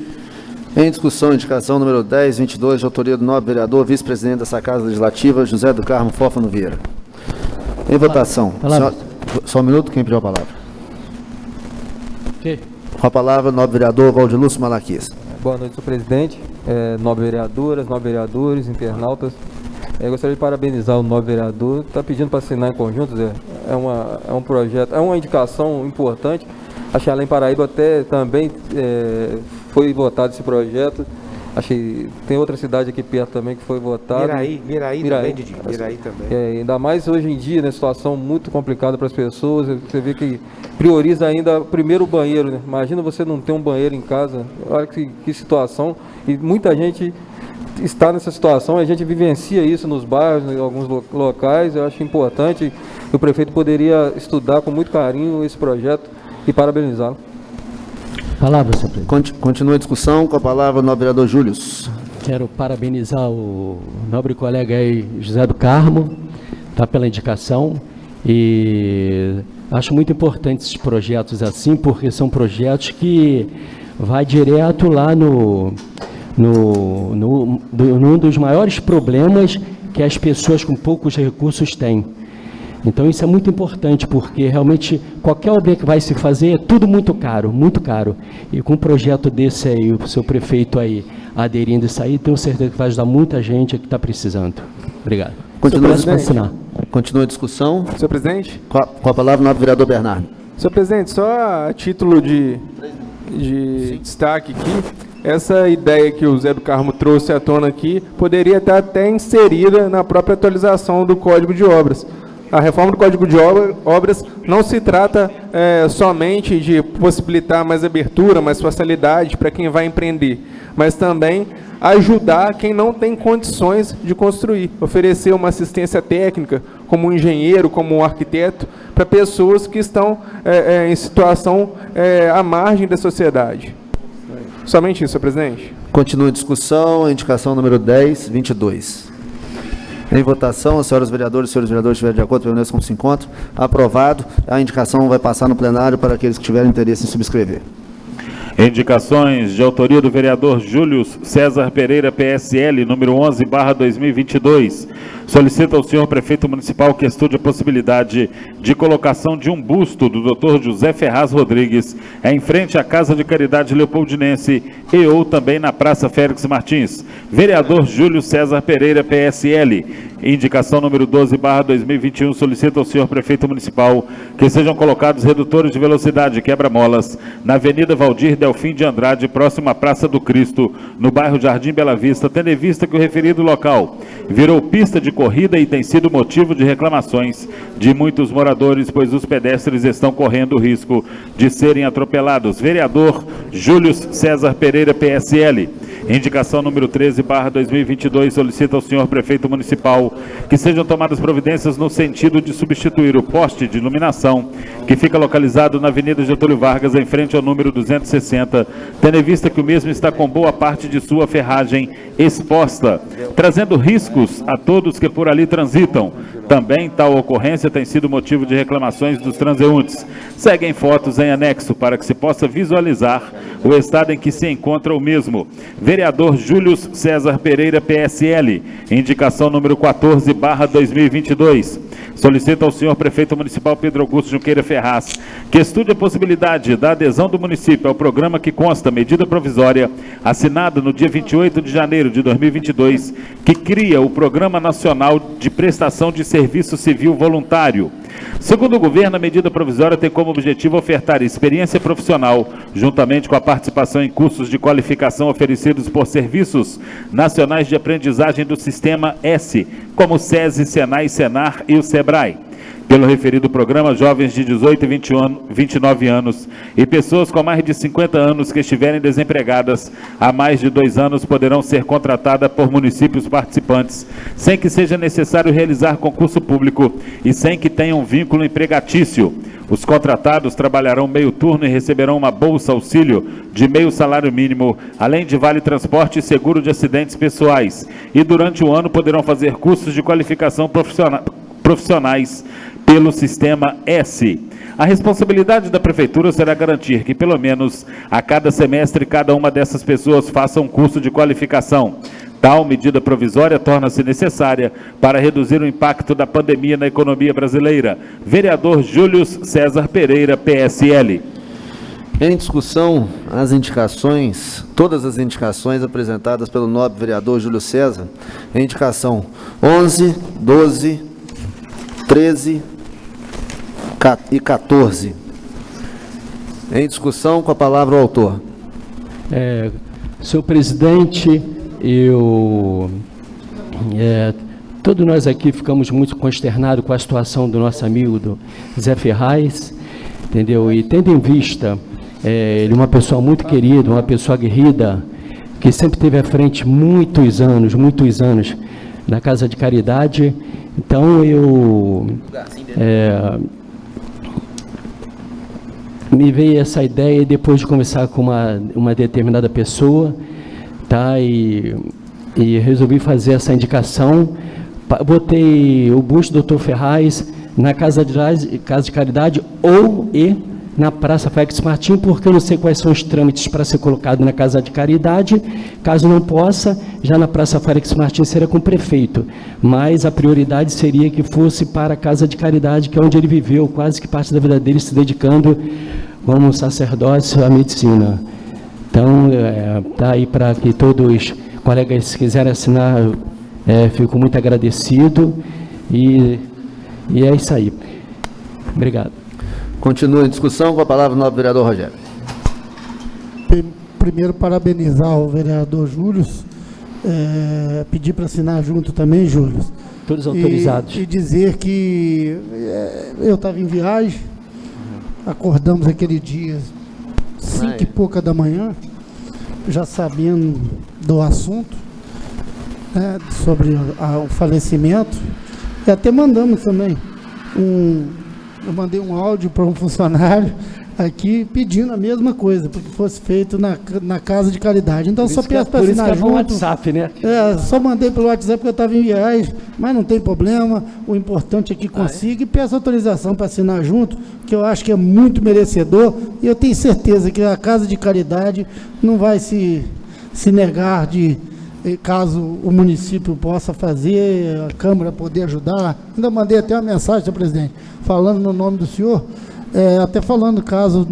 Em discussão, indicação número 10/22, de autoria do nobre vereador, vice-presidente dessa Casa Legislativa, José do Carmo Fófano Vieira. Em votação. Senhor, só um minuto, quem pediu a palavra? Com a palavra, o nobre vereador Valdilúcio Malaquias. Boa noite, senhor presidente, nobre vereadoras, nobre vereadores, internautas. Gostaria de parabenizar o nobre vereador, está pedindo para assinar em conjunto, Zé. É um projeto, é uma indicação importante. Acho que além Paraíba até também foi votado esse projeto. Acho que tem outra cidade aqui perto também que foi votada. Miraí também, Didi. Miraí também. Ainda mais hoje em dia, né, situação muito complicada para as pessoas. Você vê que prioriza ainda primeiro o banheiro, né? Imagina você não ter um banheiro em casa. Olha que situação. E muita gente está nessa situação, a gente vivencia isso nos bairros, em alguns locais. Eu acho importante, o prefeito poderia estudar com muito carinho esse projeto e parabenizá-lo. Palavra, senhor presidente. Continua a discussão, com a palavra o nobre vereador Júlio. Quero parabenizar o nobre colega aí, José do Carmo, tá, pela indicação, e acho muito importante esses projetos assim, porque são projetos que vai direto lá num dos maiores problemas que as pessoas com poucos recursos têm. Então isso é muito importante, porque realmente qualquer obra que vai se fazer é tudo muito caro, muito caro. E com um projeto desse aí, o seu prefeito aí aderindo isso aí, tenho certeza que vai ajudar muita gente que está precisando. Obrigado. Continua a discussão. Senhor presidente. Com a palavra o nobre vereador Bernardo. Senhor presidente, só a título de destaque aqui, essa ideia que o Zé do Carmo trouxe à tona aqui, poderia estar até inserida na própria atualização do Código de Obras. A reforma do Código de Obras não se trata somente de possibilitar mais abertura, mais facilidade para quem vai empreender, mas também ajudar quem não tem condições de construir, oferecer uma assistência técnica, como um engenheiro, como um arquiteto, para pessoas que estão em situação à margem da sociedade. Somente isso, senhor presidente. Continua a discussão, a indicação número 10/22. Em votação, as senhoras vereadoras e senhores vereadores estiverem de acordo, permaneçam como se encontram. Aprovado. A indicação vai passar no plenário para aqueles que tiverem interesse em subscrever. Indicações de autoria do vereador Júlio César Pereira, PSL, número 11/2022. Solicita ao senhor prefeito municipal que estude a possibilidade de colocação de um busto do Dr. José Ferraz Rodrigues em frente à Casa de Caridade Leopoldinense e ou também na Praça Félix Martins. Vereador Júlio César Pereira, PSL. Indicação número 12/2021, solicita ao senhor prefeito municipal que sejam colocados redutores de velocidade quebra-molas na Avenida Valdir Delfim de Andrade, próximo à Praça do Cristo, no bairro Jardim Bela Vista, tendo em vista que o referido local virou pista de concorrida e tem sido motivo de reclamações de muitos moradores, pois os pedestres estão correndo o risco de serem atropelados. Vereador Júlio César Pereira, PSL. Indicação número 13/2022, solicita ao senhor prefeito municipal que sejam tomadas providências no sentido de substituir o poste de iluminação que fica localizado na Avenida Getúlio Vargas, em frente ao número 260, tendo em vista que o mesmo está com boa parte de sua ferragem exposta, trazendo riscos a todos que por ali transitam. Também tal ocorrência tem sido motivo de reclamações dos transeuntes. Seguem fotos em anexo para que se possa visualizar o estado em que se encontra o mesmo. Vereador Júlio César Pereira, PSL, indicação número 14/2022. Solicita ao senhor prefeito municipal Pedro Augusto Junqueira Ferraz que estude a possibilidade da adesão do município ao programa que consta medida provisória assinada no dia 28 de janeiro de 2022, que cria o Programa Nacional de Prestação de Serviço Civil Voluntário. Segundo o governo, a medida provisória tem como objetivo ofertar experiência profissional, juntamente com a participação em cursos de qualificação oferecidos por serviços nacionais de aprendizagem do Sistema S, como o SESI, Senai, Senar e o SEBRAE. Pelo referido programa, jovens de 18 e 29 anos e pessoas com mais de 50 anos que estiverem desempregadas há mais de 2 anos poderão ser contratadas por municípios participantes, sem que seja necessário realizar concurso público e sem que tenham vínculo empregatício. Os contratados trabalharão meio turno e receberão uma bolsa auxílio de meio salário mínimo, além de vale transporte e seguro de acidentes pessoais. E durante o ano poderão fazer cursos de qualificação profissionais pelo Sistema S. A responsabilidade da Prefeitura será garantir que, pelo menos, a cada semestre, cada uma dessas pessoas faça um curso de qualificação. Tal medida provisória torna-se necessária para reduzir o impacto da pandemia na economia brasileira. Vereador Júlio César Pereira, PSL. Em discussão, as indicações, todas as indicações apresentadas pelo nobre vereador Júlio César, em indicação 11, 12, 13 e 14. Em discussão, com a palavra o autor. Senhor presidente, todos nós aqui ficamos muito consternados com a situação do nosso amigo do Zé Ferraz, entendeu? E tendo em vista, ele é uma pessoa muito querida, uma pessoa aguerrida, que sempre esteve à frente muitos anos na Casa de Caridade. Então me veio essa ideia depois de conversar com uma determinada pessoa, tá? E resolvi fazer essa indicação. Botei o busto do Dr. Ferraz na Casa de Caridade ou na Praça Félix Martins, porque eu não sei quais são os trâmites para ser colocado na Casa de Caridade. Caso não possa, já na Praça Félix Martins será com o prefeito, mas a prioridade seria que fosse para a Casa de Caridade, que é onde ele viveu quase que parte da vida dele, se dedicando como sacerdócio à medicina. Então, tá aí para que todos os colegas quiserem assinar, fico muito agradecido, e é isso aí. Obrigado. Continua em discussão, com a palavra o nobre vereador Rogério. Primeiro, parabenizar o vereador Júlio, pedir para assinar junto também, Júlio. Todos autorizados. E dizer que eu estava em viagem, acordamos aquele dia 5 e pouca da manhã, já sabendo do assunto, sobre o falecimento, e até mandamos também eu mandei um áudio para um funcionário aqui pedindo a mesma coisa, porque fosse feito na Casa de Caridade. Então, só peço para assinar junto. WhatsApp, né? Só mandei pelo WhatsApp porque eu estava em viagem, mas não tem problema. O importante é que consiga, e peço autorização para assinar junto, que eu acho que é muito merecedor, e eu tenho certeza que a Casa de Caridade não vai se negar de, caso o município possa fazer, a Câmara poder ajudar. Ainda mandei até uma mensagem, senhor presidente, falando no nome do senhor, até falando caso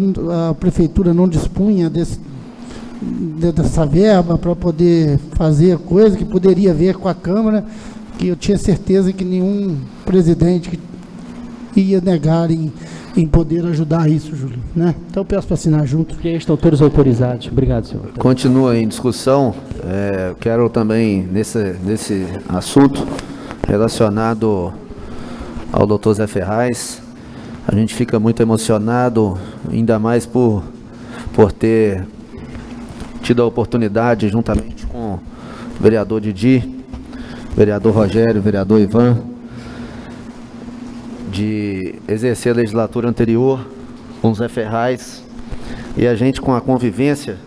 a prefeitura não dispunha dessa verba para poder fazer coisa que poderia ver com a Câmara, que eu tinha certeza que nenhum presidente ia negar em poder ajudar isso, Júlio, né? Então eu peço para assinar junto. Porque estão todos autorizados. Obrigado, senhor. Continua em discussão. Quero também, nesse assunto, relacionado ao Dr. Zé Ferraz. A gente fica muito emocionado, ainda mais por ter tido a oportunidade, juntamente com o vereador Didi, vereador Rogério, vereador Ivan, de exercer a legislatura anterior com o Zé Ferraz. E a gente, com a convivência,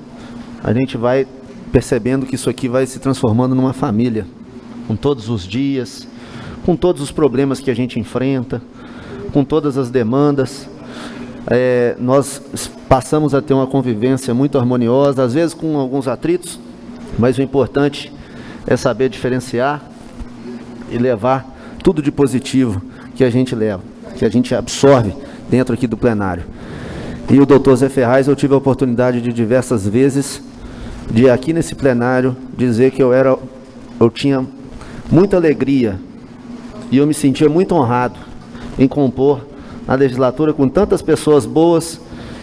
a gente vai percebendo que isso aqui vai se transformando numa família, com todos os dias, com todos os problemas que a gente enfrenta, com todas as demandas. Nós passamos a ter uma convivência muito harmoniosa, às vezes com alguns atritos, mas o importante é saber diferenciar e levar tudo de positivo que a gente leva, que a gente absorve dentro aqui do plenário. E o Dr. Zé Ferraz, eu tive a oportunidade de diversas vezes, de aqui nesse plenário, dizer que eu tinha muita alegria e eu me sentia muito honrado em compor a legislatura com tantas pessoas boas,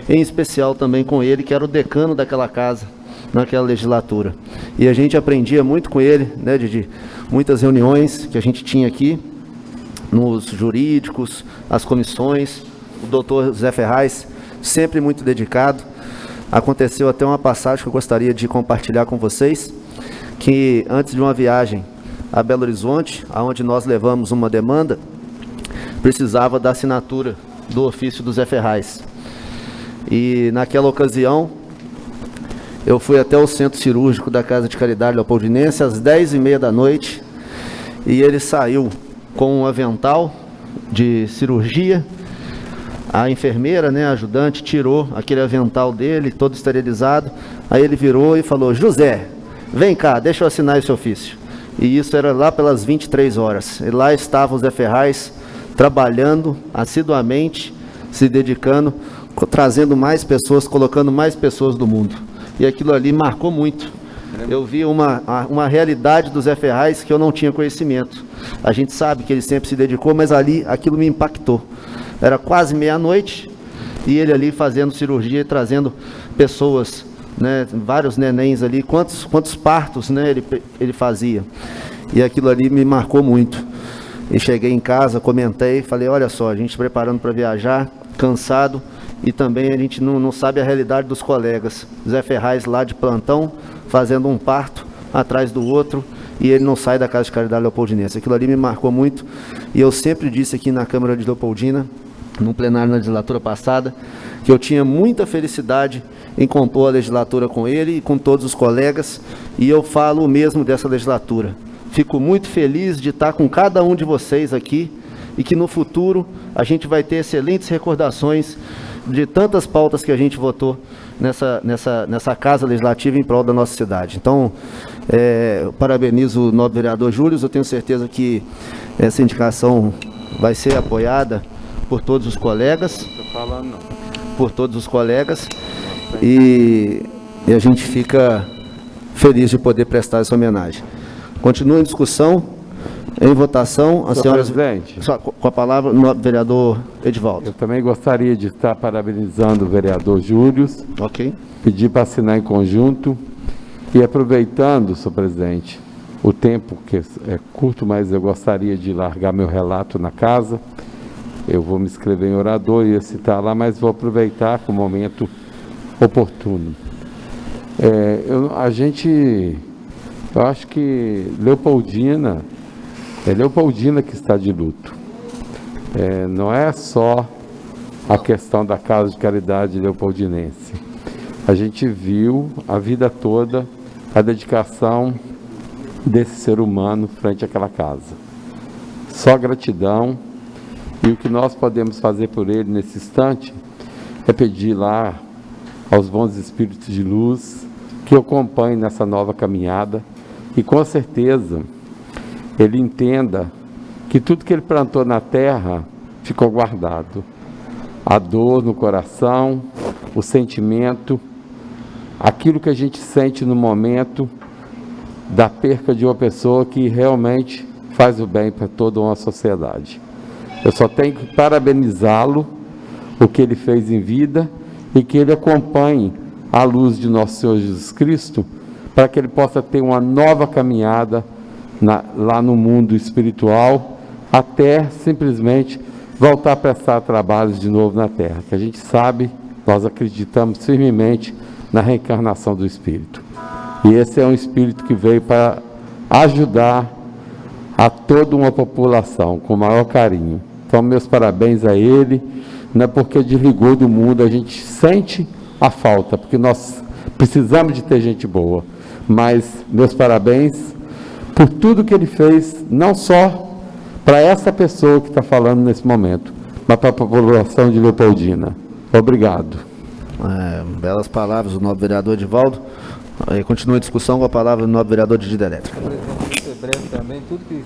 em especial também com ele, que era o decano daquela casa, naquela legislatura. E a gente aprendia muito com ele, né, Didi? Muitas reuniões que a gente tinha aqui, nos jurídicos, as comissões, o doutor Zé Ferraz, sempre muito dedicado. Aconteceu até uma passagem que eu gostaria de compartilhar com vocês, que antes de uma viagem a Belo Horizonte, aonde nós levamos uma demanda, precisava da assinatura do ofício do Zé Ferraz. E naquela ocasião, eu fui até o centro cirúrgico da Casa de Caridade Leopoldinense às 10h30 da noite, e ele saiu com um avental de cirurgia. A enfermeira, né, a ajudante, tirou aquele avental dele, todo esterilizado. Aí ele virou e falou: José, vem cá, deixa eu assinar esse ofício. E isso era lá pelas 23 horas. E lá estava o Zé Ferraz trabalhando assiduamente, se dedicando, trazendo mais pessoas, colocando mais pessoas do mundo. E aquilo ali marcou muito. Eu vi uma realidade do Zé Ferraz que eu não tinha conhecimento. A gente sabe que ele sempre se dedicou, mas ali aquilo me impactou. Era quase meia-noite e ele ali fazendo cirurgia e trazendo pessoas, né, vários nenéns ali, quantos partos, né, ele fazia. E aquilo ali me marcou muito. E cheguei em casa, comentei, falei: olha só, a gente preparando para viajar, cansado, e também a gente não sabe a realidade dos colegas. Zé Ferraz lá de plantão, fazendo um parto atrás do outro, e ele não sai da Casa de Caridade Leopoldinense. Aquilo ali me marcou muito, e eu sempre disse aqui na Câmara de Leopoldina, no plenário na legislatura passada, que eu tinha muita felicidade em compor a legislatura com ele e com todos os colegas, e eu falo o mesmo dessa legislatura. Fico muito feliz de estar com cada um de vocês aqui, e que no futuro a gente vai ter excelentes recordações de tantas pautas que a gente votou nessa casa legislativa em prol da nossa cidade. Então, eu parabenizo o nobre vereador Júlio. Eu tenho certeza que essa indicação vai ser apoiada por todos os colegas, por todos os colegas, e a gente fica feliz de poder prestar essa homenagem. Continua em discussão, em votação. A senhora presidente, com a palavra, o vereador Edivaldo. Eu também gostaria de estar parabenizando o vereador Júlio. Ok. Pedir para assinar em conjunto. E aproveitando, senhor presidente, o tempo que é curto, mas eu gostaria de largar meu relato na casa. Eu vou me inscrever em orador e ia citar lá, mas vou aproveitar com o momento oportuno. Eu acho que Leopoldina, é Leopoldina que está de luto. Não é só a questão da Casa de Caridade Leopoldinense. A gente viu a vida toda a dedicação desse ser humano frente àquela casa. Só gratidão. E o que nós podemos fazer por ele nesse instante é pedir lá aos bons espíritos de luz que o acompanhem nessa nova caminhada e com certeza ele entenda que tudo que ele plantou na terra ficou guardado. A dor no coração, o sentimento, aquilo que a gente sente no momento da perca de uma pessoa que realmente faz o bem para toda uma sociedade. Eu só tenho que parabenizá-lo, o que ele fez em vida, e que ele acompanhe a luz de nosso Senhor Jesus Cristo, para que ele possa ter uma nova caminhada lá no mundo espiritual, até simplesmente voltar a prestar trabalhos de novo na Terra, que a gente sabe, nós acreditamos firmemente na reencarnação do Espírito. E esse é um Espírito que veio para ajudar a toda uma população, com o maior carinho. Então, meus parabéns a ele, não é porque desligou do mundo, a gente sente a falta, porque nós precisamos de ter gente boa, mas meus parabéns por tudo que ele fez, não só para essa pessoa que está falando nesse momento, mas para a população de Leopoldina. Obrigado. Belas palavras do nobre vereador Edivaldo. Continua a discussão com a palavra do nobre vereador de Elétrica. Ser breve também, tudo que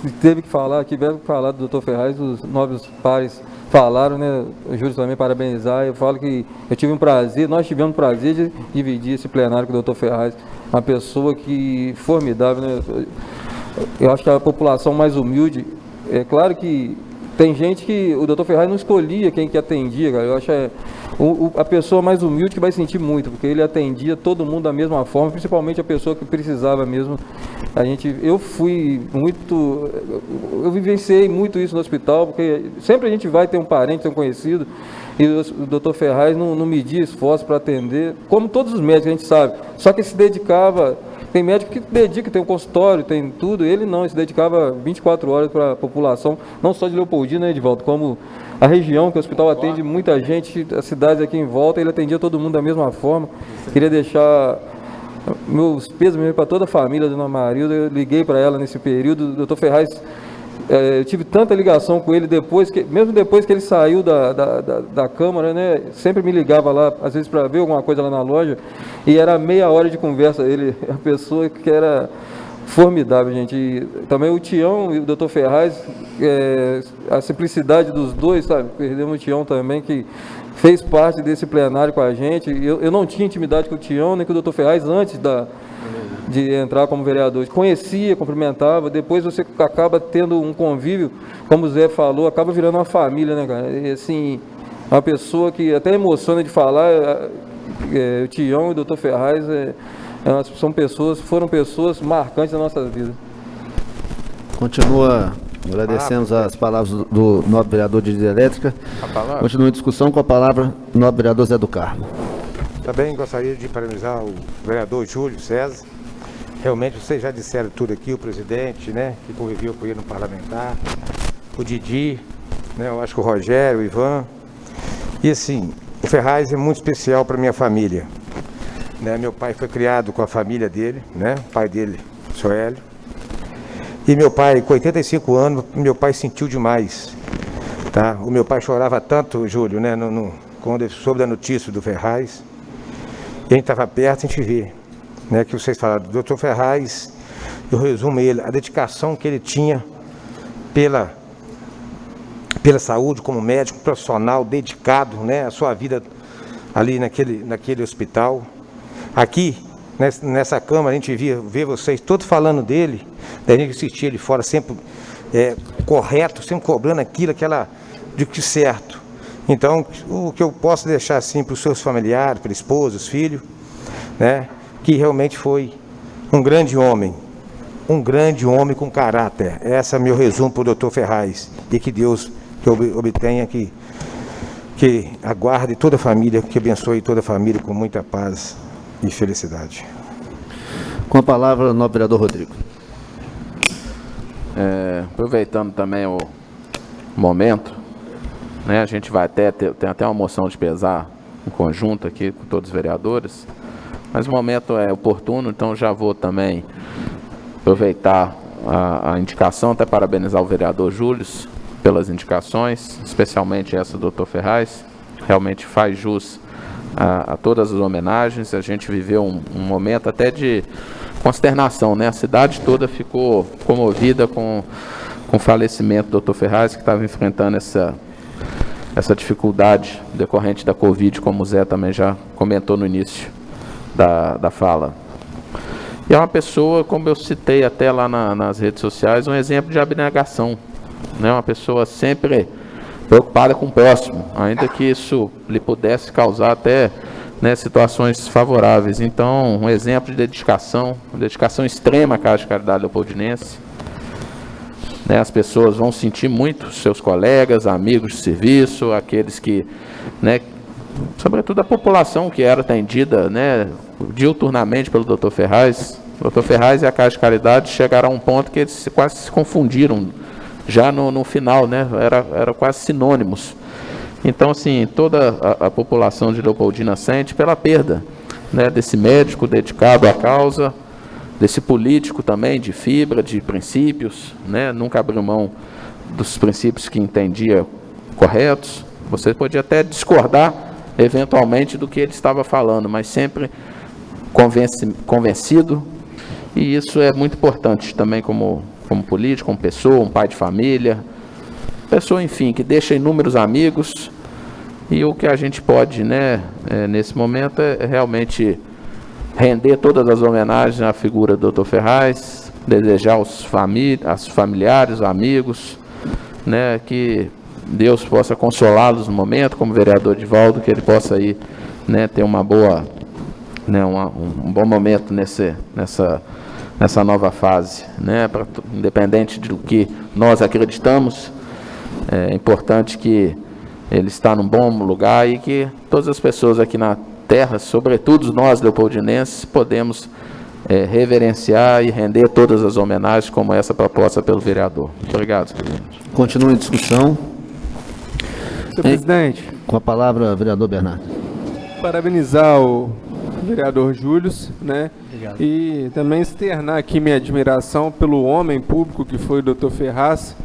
se teve que falar, que tiveram que falar do Dr. Ferraz, os nobres pares falaram, né? O Júlio também parabenizar. Eu falo que eu tive um prazer, nós tivemos um prazer de dividir esse plenário com o Dr. Ferraz, uma pessoa que formidável, né? Eu acho que a população mais humilde, é claro que tem gente que o Dr. Ferraz não escolhia quem que atendia, cara. Eu acho a pessoa mais humilde que vai sentir muito, porque ele atendia todo mundo da mesma forma, principalmente a pessoa que precisava mesmo. Eu vivenciei muito isso no hospital, porque sempre a gente vai ter um parente, um conhecido, e o Dr. Ferraz não media esforço para atender, como todos os médicos, a gente sabe, só que ele se dedicava. Tem médico que dedica, tem um consultório, tem tudo. Ele não, ele se dedicava 24 horas para a população, não só de Leopoldina, né, Edivaldo, como a região, que o hospital atende muita gente, as cidades aqui em volta, ele atendia todo mundo da mesma forma. Queria deixar meus pesos para toda a família da Dona Marilda. Eu liguei para ela nesse período. O Dr. Ferraz, eu tive tanta ligação com ele mesmo depois que ele saiu da Câmara, né? Sempre me ligava lá, às vezes para ver alguma coisa lá na loja, e era meia hora de conversa. Ele, a pessoa que era formidável, gente. E também o Tião e o Dr. Ferraz, a simplicidade dos dois, sabe? Perdemos o Tião também, que fez parte desse plenário com a gente. Eu não tinha intimidade com o Tião nem com o Dr. Ferraz antes de entrar como vereador. Conhecia, cumprimentava, depois você acaba tendo um convívio, como o Zé falou, acaba virando uma família, né, cara? E assim, uma pessoa que até emociona de falar, o Tião e o Dr. Ferraz foram pessoas marcantes da nossa vida. Continua, agradecemos as palavras do nobre vereador de Elétrica. Continua a discussão com a palavra do nobre vereador Zé do Carmo. Também gostaria de parabenizar o vereador Júlio César. Realmente vocês já disseram tudo aqui, o presidente, né, que conviveu com ele no parlamentar, o Didi, né, eu acho que o Rogério, o Ivan. E assim, o Ferraz é muito especial para minha família. Né, meu pai foi criado com a família dele, né, o pai dele, o seu Hélio. E meu pai, com 85 anos, meu pai sentiu demais. Tá? O meu pai chorava tanto, Júlio, né, quando ele soube da notícia do Ferraz. E a gente estava perto, a gente vê, né, que vocês falaram do Dr. Ferraz, eu resumo ele, a dedicação que ele tinha pela saúde como médico profissional, dedicado, né, a sua vida ali naquele hospital. Aqui, nessa Câmara, a gente vê vocês todos falando dele, a gente assistia ele fora, sempre correto, sempre cobrando aquela de que certo. Então, o que eu posso deixar assim para os seus familiares, para a esposa, os filhos, né, que realmente foi um grande homem com caráter. Esse é meu resumo para o Dr. Ferraz. E que Deus que obtenha, que aguarde toda a família, que abençoe toda a família com muita paz e felicidade. Com a palavra, o nobre vereador Rodrigo. Aproveitando também o momento, né, a gente vai tem até uma moção de pesar em conjunto aqui com todos os vereadores, mas o momento é oportuno, então já vou também aproveitar a indicação, até parabenizar o vereador Júlio pelas indicações, especialmente essa do Dr. Ferraz, realmente faz jus a todas as homenagens. A gente viveu um momento até de consternação, né? A cidade toda ficou comovida com o falecimento do Dr. Ferraz, que estava enfrentando essa dificuldade decorrente da Covid, como o Zé também já comentou no início da fala. E é uma pessoa, como eu citei até lá nas redes sociais, um exemplo de abnegação, né? Uma pessoa sempre preocupada com o próximo, ainda que isso lhe pudesse causar até né, situações favoráveis. Então, um exemplo de dedicação extrema à Casa de Caridade Leopoldinense. Né, as pessoas vão sentir muito, seus colegas, amigos de serviço, aqueles que, né, sobretudo a população que era atendida, né, diuturnamente pelo Dr. Ferraz. O Dr. Ferraz e a Casa de Caridade chegaram a um ponto que eles quase se confundiram já no final, né, era quase sinônimos. Então, assim, toda a população de Leopoldina sente pela perda, né, desse médico dedicado à causa, desse político também, de fibra, de princípios, né, nunca abriu mão dos princípios que entendia corretos. Você podia até discordar, eventualmente, do que ele estava falando, mas sempre convencido, e isso é muito importante também como político, como pessoa, um pai de família, pessoa, enfim, que deixa inúmeros amigos, e o que a gente pode, né, nesse momento é realmente render todas as homenagens à figura do Dr. Ferraz, desejar aos familiares, amigos, né, que Deus possa consolá-los no momento, como vereador Edivaldo, que ele possa aí, né, ter uma boa, né, um bom momento nessa nova fase, né, independente do que nós acreditamos. É importante que ele está num bom lugar e que todas as pessoas aqui na terra, sobretudo nós leopoldinenses, podemos reverenciar e render todas as homenagens como essa proposta pelo vereador. Muito obrigado, presidente. Continua em discussão. Senhor presidente. Com a palavra, vereador Bernardo. Parabenizar o vereador Júlio, né? Obrigado. E também externar aqui minha admiração pelo homem público que foi o Dr. Ferraz.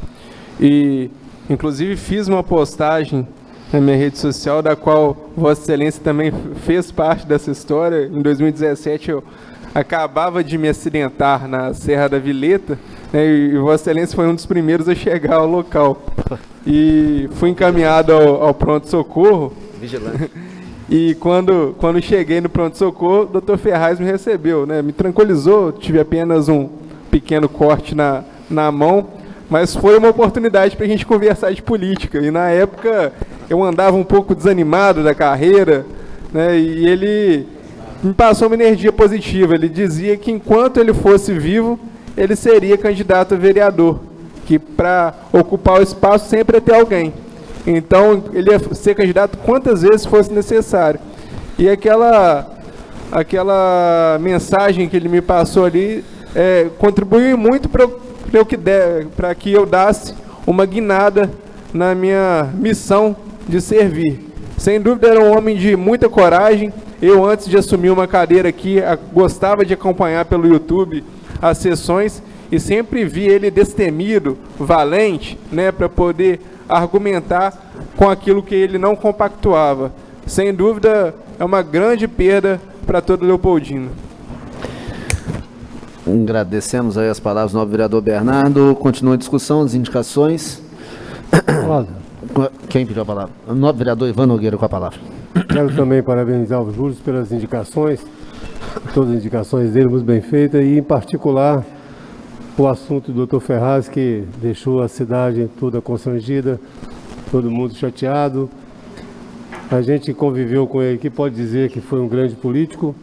E, inclusive, fiz uma postagem na minha rede social, da qual Vossa Excelência também fez parte dessa história. Em 2017, eu acabava de me acidentar na Serra da Vileta, né, e Vossa Excelência foi um dos primeiros a chegar ao local. E fui encaminhado ao pronto-socorro. Vigilante. E quando cheguei no pronto-socorro, o Dr. Ferraz me recebeu, né, me tranquilizou, tive apenas um pequeno corte na mão, mas foi uma oportunidade para a gente conversar de política. E na época eu andava um pouco desanimado da carreira, né, e ele me passou uma energia positiva. Ele dizia que enquanto ele fosse vivo, ele seria candidato a vereador, que para ocupar o espaço sempre ia ter alguém. Então ele ia ser candidato quantas vezes fosse necessário. E aquela mensagem que ele me passou ali contribuiu muito para que eu desse uma guinada na minha missão de servir. Sem dúvida era um homem de muita coragem. Eu, antes de assumir uma cadeira aqui, gostava de acompanhar pelo YouTube as sessões e sempre vi ele destemido, valente, né, para poder argumentar com aquilo que ele não compactuava. Sem dúvida é uma grande perda para todo Leopoldino. Agradecemos aí as palavras do novo vereador Bernardo. Continua a discussão, as indicações. Quem pediu a palavra? O novo vereador Ivan Nogueira com a palavra. Quero também parabenizar o Júlio pelas indicações, todas as indicações dele muito bem feitas, e em particular o assunto do Dr. Ferraz, que deixou a cidade toda constrangida, todo mundo chateado. A gente conviveu com ele aqui, pode dizer que foi um grande político.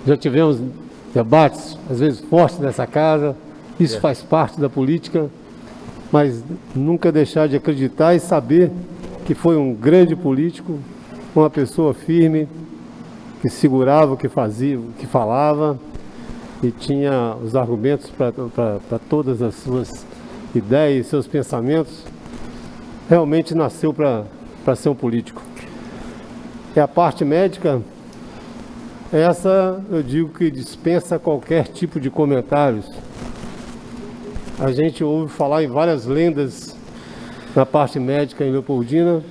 Já tivemos debates, às vezes fortes nessa casa, isso faz parte da política, mas nunca deixar de acreditar e saber que foi um grande político, uma pessoa firme, que segurava o que fazia, o que falava, e tinha os argumentos para todas as suas ideias e seus pensamentos. Realmente nasceu para ser um político. E a parte médica, essa eu digo que dispensa qualquer tipo de comentários. A gente ouve falar em várias lendas na parte médica em Leopoldina,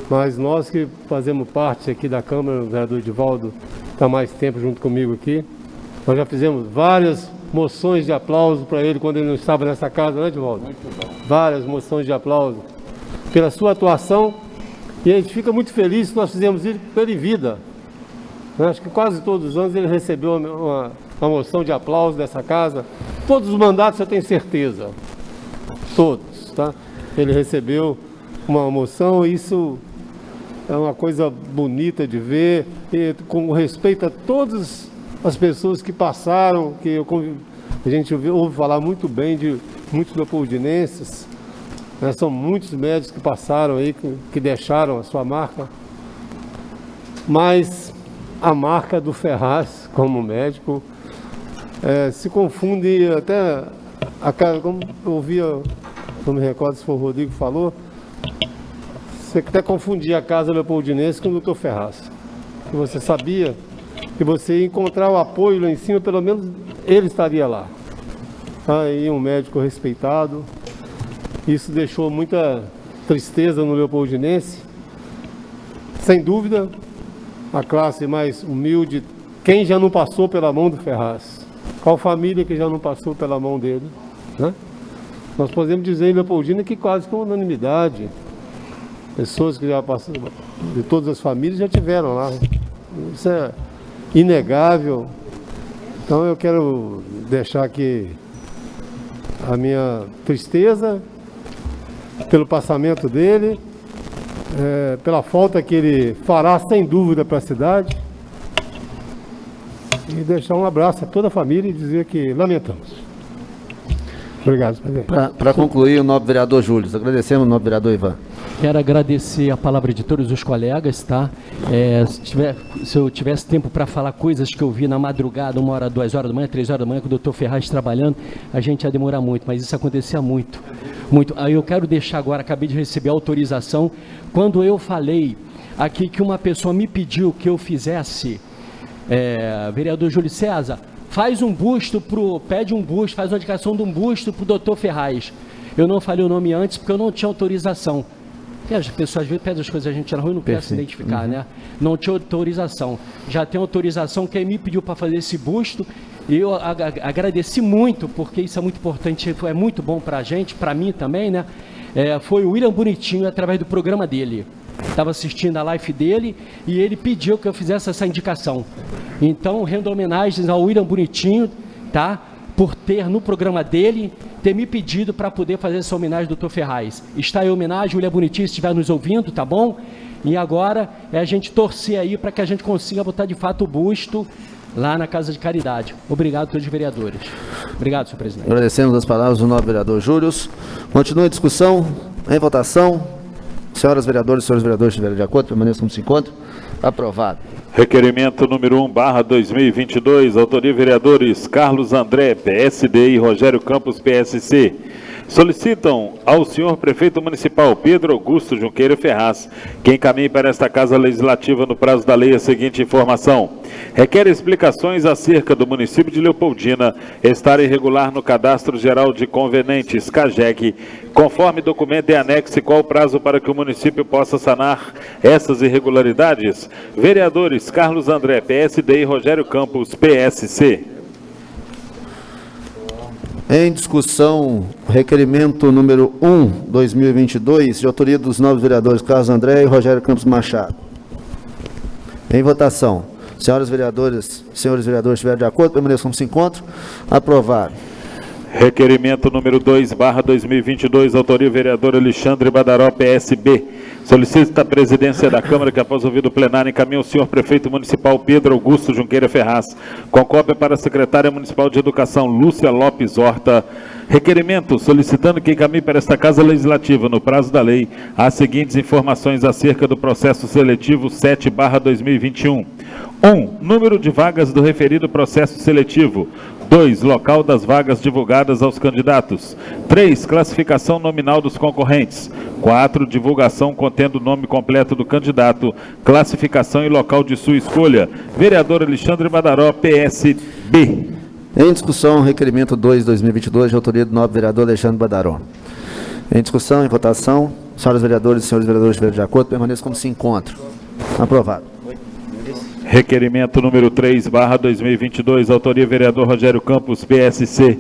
mas nós que fazemos parte aqui da Câmara, o vereador Edivaldo está mais tempo junto comigo aqui, nós já fizemos várias moções de aplauso para ele quando ele não estava nessa casa, né, Edivaldo? Muito bom. Várias moções de aplauso pela sua atuação, e a gente fica muito feliz que nós fizemos isso pela vida. Acho que quase todos os anos ele recebeu uma moção de aplauso dessa casa. Todos os mandatos eu tenho certeza. Todos, tá? Ele recebeu uma moção, e isso é uma coisa bonita de ver, e com respeito a todas as pessoas que passaram, a gente ouve falar muito bem de muitos leopoldinenses, né? São muitos médicos que passaram aí, que deixaram a sua marca, mas a marca do Ferraz, como médico, se confunde até, como eu ouvia, não me recordo se foi o Rodrigo que falou, você até confundia a Casa Leopoldinense com o Dr. Ferraz, que você sabia que você ia encontrar o apoio lá em cima, pelo menos ele estaria lá. Aí um médico respeitado, isso deixou muita tristeza no leopoldinense. Sem dúvida, a classe mais humilde, quem já não passou pela mão do Ferraz? Qual família que já não passou pela mão dele? Né? Nós podemos dizer em Leopoldina que quase com unanimidade, pessoas que já passaram, de todas as famílias já tiveram lá. Isso é inegável. Então eu quero deixar aqui a minha tristeza pelo passamento dele, pela falta que ele fará sem dúvida para a cidade, e deixar um abraço a toda a família e dizer que lamentamos. Obrigado, presidente. Para concluir, o nobre vereador Júlio. Agradecemos o nobre vereador Ivan. Quero agradecer a palavra de todos os colegas, tá? Se eu tivesse tempo para falar coisas que eu vi na madrugada, 1 hora, 2 horas da manhã, 3 horas da manhã, com o doutor Ferraz trabalhando, a gente ia demorar muito, mas isso acontecia muito. Aí eu quero deixar agora, acabei de receber a autorização, quando eu falei aqui que uma pessoa me pediu que eu fizesse, vereador Júlio César, faz um busto pede um busto, faz uma indicação de um busto para o doutor Ferraz. Eu não falei o nome antes porque eu não tinha autorização. Porque as pessoas às vezes pedem as coisas a gente na rua e não quer se identificar, né? Não tinha autorização. Já tem autorização, quem me pediu para fazer esse busto, e eu agradeci muito, porque isso é muito importante, é muito bom para a gente, para mim também, né? Foi o William Bonitinho, através do programa dele. Estava assistindo a live dele e ele pediu que eu fizesse essa indicação. Então, rendo homenagens ao William Bonitinho, tá? Por ter no programa dele, ter me pedido para poder fazer essa homenagem ao Dr. Ferraz. Está em homenagem, William Bonitinho, se estiver nos ouvindo, tá bom? E agora é a gente torcer aí para que a gente consiga botar de fato o busto lá na Casa de Caridade. Obrigado a todos os vereadores. Obrigado, senhor presidente. Agradecemos as palavras do nobre vereador Júlio. Continua a discussão, em votação. Senhoras vereadoras e senhores vereadores, estiverem de acordo, permaneçam como se encontram. Aprovado. Requerimento número 1/2022, autoria vereadores Carlos André, PSD, e Rogério Campos, PSC. Solicitam ao senhor prefeito municipal Pedro Augusto Junqueira Ferraz que encaminhe para esta Casa Legislativa no prazo da lei a seguinte informação. Requer explicações acerca do município de Leopoldina estar irregular no Cadastro Geral de Convenentes, CAGEC, conforme documento em anexo, e qual o prazo para que o município possa sanar essas irregularidades. Vereadores Carlos André, PSD, e Rogério Campos, PSC. Em discussão, requerimento número 1/2022, de autoria dos nobres vereadores Carlos André e Rogério Campos Machado. Em votação. Senhoras vereadoras, senhores vereadores, estiverem de acordo, permaneçam como se encontram. Aprovado. Requerimento número 2/2022, autoria vereador Alexandre Badaró, PSB. Solicita a presidência da Câmara que, após ouvido o plenário, encaminhe ao senhor prefeito municipal Pedro Augusto Junqueira Ferraz, com cópia para a secretária municipal de Educação Lúcia Lopes Horta, requerimento solicitando que encaminhe para esta Casa Legislativa, no prazo da lei, as seguintes informações acerca do processo seletivo 7/2021. 1. Número de vagas do referido processo seletivo. 2. Local das vagas divulgadas aos candidatos. 3. Classificação nominal dos concorrentes. 4. Divulgação contendo o nome completo do candidato, classificação e local de sua escolha. Vereador Alexandre Badaró, PSB. Em discussão, requerimento 2/2022, de autoria do nobre vereador Alexandre Badaró. Em discussão, em votação, senhoras vereadoras e senhores vereadores, estiverem de acordo, permaneçam como se encontram. Aprovado. Requerimento número 3/2022, autoria vereador Rogério Campos, PSC.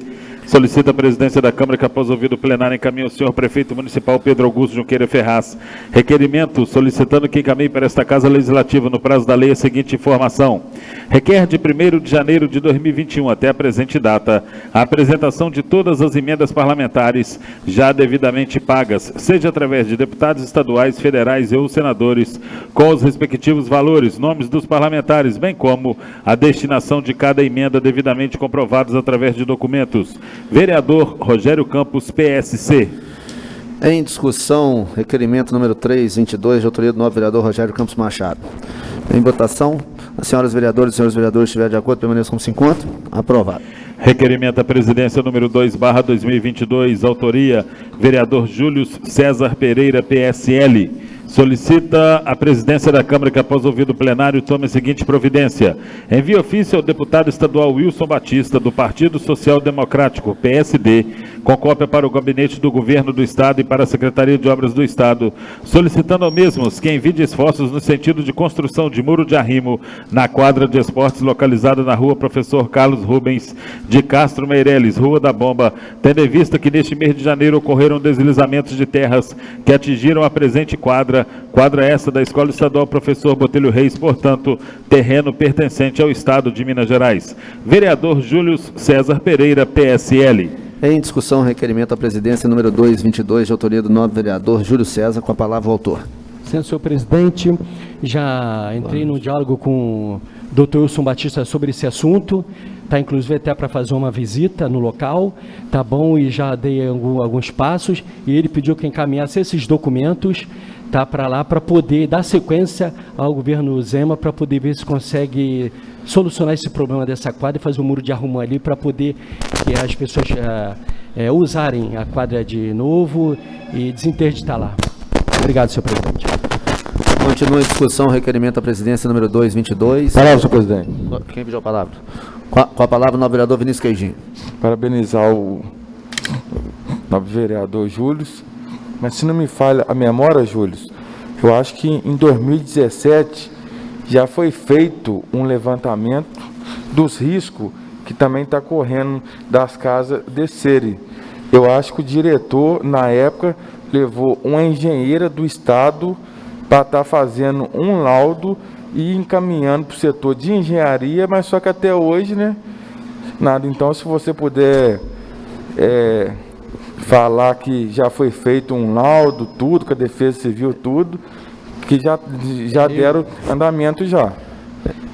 solicita a presidência da Câmara que, após ouvido o plenário, encaminhe ao senhor prefeito municipal Pedro Augusto Junqueira Ferraz requerimento solicitando que encaminhe para esta Casa Legislativa, no prazo da lei, a seguinte informação. Requer de 1º de janeiro de 2021 até a presente data a apresentação de todas as emendas parlamentares já devidamente pagas, seja através de deputados estaduais, federais e ou senadores, com os respectivos valores, nomes dos parlamentares, bem como a destinação de cada emenda devidamente comprovados através de documentos. Vereador Rogério Campos, PSC. Em discussão, requerimento número 322, de autoria do novo vereador Rogério Campos Machado. Em votação, as senhoras vereadoras e senhores vereadores estiverem de acordo, permaneçam como se encontram. Aprovado. Requerimento à presidência número 2/2022, autoria vereador Júlio César Pereira, PSL. Solicita a presidência da Câmara que, após ouvido o plenário, tome a seguinte providência. Envie ofício ao deputado estadual Wilson Batista, do Partido Social Democrático, PSD, com cópia para o Gabinete do Governo do Estado e para a Secretaria de Obras do Estado, solicitando ao mesmos que envie esforços no sentido de construção de muro de arrimo na quadra de esportes localizada na rua Professor Carlos Rubens de Castro Meireles, Rua da Bomba, tendo em vista que neste mês de janeiro ocorreram deslizamentos de terras que atingiram a presente quadra essa da Escola Estadual Professor Botelho Reis, portanto, terreno pertencente ao Estado de Minas Gerais. Vereador Júlio César Pereira, PSL. Em discussão, requerimento à presidência número 222, de autoria do novo vereador Júlio César, com a palavra o autor. Senhor presidente, já entrei no diálogo com o doutor Wilson Batista sobre esse assunto, tá, inclusive até para fazer uma visita no local, tá bom, e já dei alguns passos, e ele pediu que encaminhasse esses documentos, tá, para lá, para poder dar sequência ao governo Zema, para poder ver se consegue solucionar esse problema dessa quadra e fazer um muro de arrumo ali, para poder que as pessoas usarem a quadra de novo e desinterditar lá. Obrigado, senhor presidente. Continua em discussão, requerimento à presidência número 222. Palavra, senhor presidente. Quem pediu a palavra? Com a palavra, o novo vereador Vinícius Queijinho. Parabenizar o novo vereador Júlio. Mas se não me falha a memória, Júlio, eu acho que em 2017 já foi feito um levantamento dos riscos que também está correndo das casas descerem. Eu acho que o diretor, na época, levou uma engenheira do Estado para estar fazendo um laudo e encaminhando para o setor de engenharia, mas só que até hoje, né, nada. Então, se você puder falar que já foi feito um laudo, tudo, com a Defesa Civil, tudo, que já deram andamento já.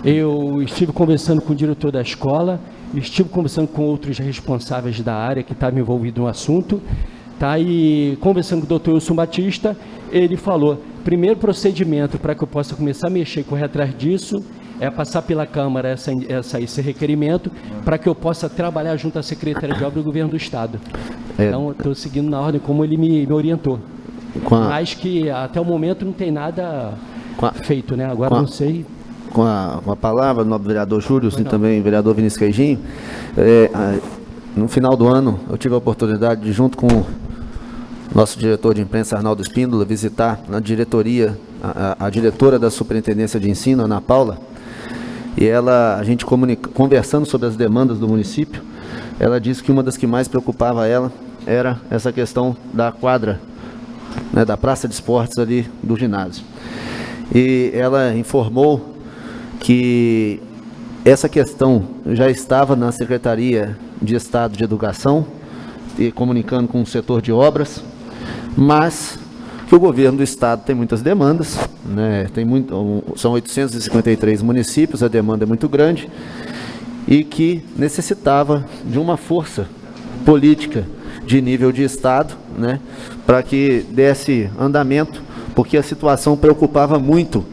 Eu estive conversando com o diretor da escola, estive conversando com outros responsáveis da área que estavam envolvidos no assunto, tá? E conversando com o doutor Wilson Batista, ele falou, primeiro procedimento para que eu possa começar a mexer e correr atrás disso, é passar pela Câmara esse requerimento, para que eu possa trabalhar junto à Secretaria de Obras do Governo do Estado. Então, estou seguindo na ordem como ele me orientou. Mas que até o momento não tem nada feito, né? Agora não sei. Com a palavra, o novo vereador Júlio e também o vereador Vinícius Queijinho. No final do ano, eu tive a oportunidade de, junto com o nosso diretor de imprensa, Arnaldo Espíndola, visitar na diretoria, a diretora da Superintendência de Ensino, Ana Paula, e a gente conversando sobre as demandas do município, ela disse que uma das que mais preocupava ela era essa questão da quadra, né, da praça de esportes ali do ginásio. E ela informou que essa questão já estava na Secretaria de Estado de Educação, e comunicando com o setor de obras, mas que o governo do Estado tem muitas demandas, né, são 853 municípios, a demanda é muito grande, e que necessitava de uma força política de nível de Estado, né, para que desse andamento, porque a situação preocupava muito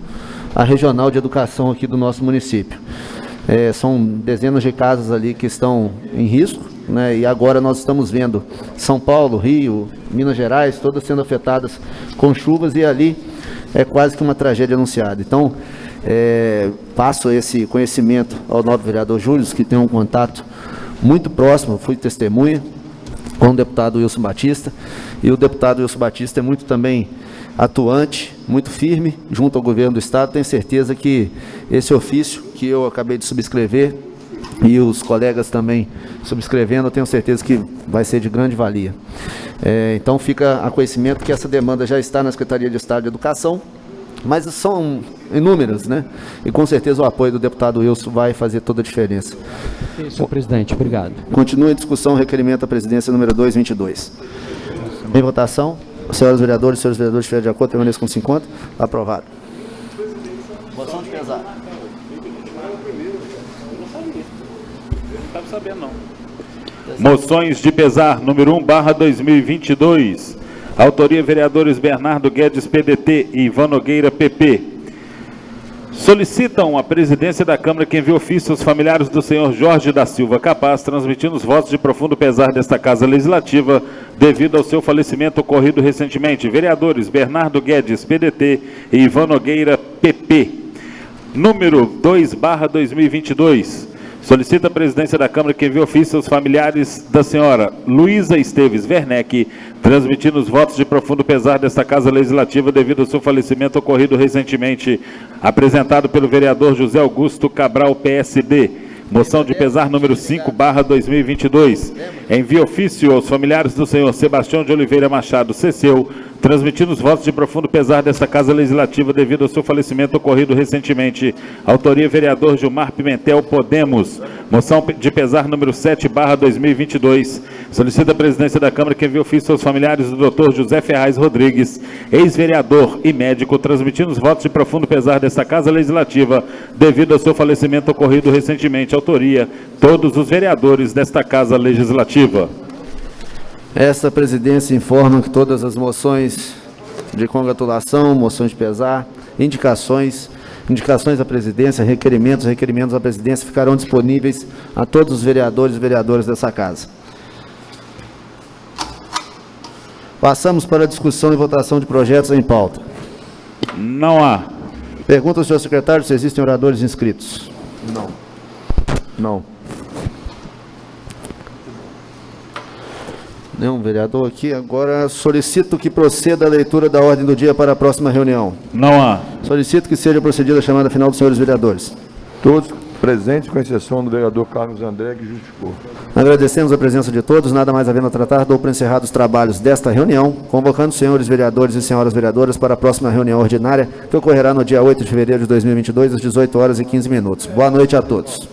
a regional de educação aqui do nosso município. São dezenas de casas ali que estão em risco, né, e agora nós estamos vendo São Paulo, Rio, Minas Gerais, todas sendo afetadas com chuvas, e ali é quase que uma tragédia anunciada. Então, passo esse conhecimento ao novo vereador Júlio, que tem um contato muito próximo, fui testemunha com o deputado Wilson Batista, e o deputado Wilson Batista é muito também atuante, muito firme, junto ao governo do Estado. Tenho certeza que esse ofício que eu acabei de subscrever e os colegas também subscrevendo, eu tenho certeza que vai ser de grande valia. Então fica a conhecimento que essa demanda já está na Secretaria de Estado de Educação, mas são inúmeras, né? E com certeza o apoio do deputado Wilson vai fazer toda a diferença. Senhor presidente, obrigado. Continua em discussão o requerimento da presidência número 222. Em votação, senhoras vereadoras e senhores vereadores, estiverem de acordo, permaneçam como se encontra. Aprovado. Moção de pesar. Não estava sabendo, não. Moções de pesar, número 1/2022. Autoria, vereadores Bernardo Guedes, PDT, e Ivan Nogueira, PP. Solicitam a presidência da Câmara que envie ofício aos familiares do senhor Jorge da Silva Capaz, transmitindo os votos de profundo pesar desta Casa Legislativa, devido ao seu falecimento ocorrido recentemente. Vereadores Bernardo Guedes, PDT, e Ivan Nogueira, PP. Número 2/2022. Solicita a presidência da Câmara que envie ofício aos familiares da senhora Luísa Esteves Werneck, transmitindo os votos de profundo pesar desta Casa Legislativa devido ao seu falecimento ocorrido recentemente, apresentado pelo vereador José Augusto Cabral, PSD. Moção de pesar número 5/2022. Envia ofício aos familiares do senhor Sebastião de Oliveira Machado, Ceceu, transmitindo os votos de profundo pesar desta Casa Legislativa devido ao seu falecimento ocorrido recentemente. Autoria, vereador Gilmar Pimentel, Podemos. Moção de pesar número 7/2022. Solicita a presidência da Câmara que envie ofício aos familiares do Dr. José Ferraz Rodrigues, ex-vereador e médico, transmitindo os votos de profundo pesar desta Casa Legislativa devido ao seu falecimento ocorrido recentemente. Autoria, todos os vereadores desta Casa Legislativa. Esta presidência informa que todas as moções de congratulação, moções de pesar, indicações à presidência, requerimentos à presidência ficarão disponíveis a todos os vereadores e vereadoras dessa casa. Passamos para a discussão e votação de projetos em pauta. Não há. Pergunta ao senhor secretário se existem oradores inscritos. Não. Nenhum vereador aqui. Agora solicito que proceda a leitura da ordem do dia para a próxima reunião. Não há. Solicito que seja procedida a chamada final dos senhores vereadores. Todos presentes, com exceção do vereador Carlos André, que justificou. Agradecemos a presença de todos. Nada mais havendo a tratar, dou por encerrados os trabalhos desta reunião, convocando os senhores vereadores e senhoras vereadoras para a próxima reunião ordinária, que ocorrerá no dia 8 de fevereiro de 2022, às 18h15. Boa noite a todos.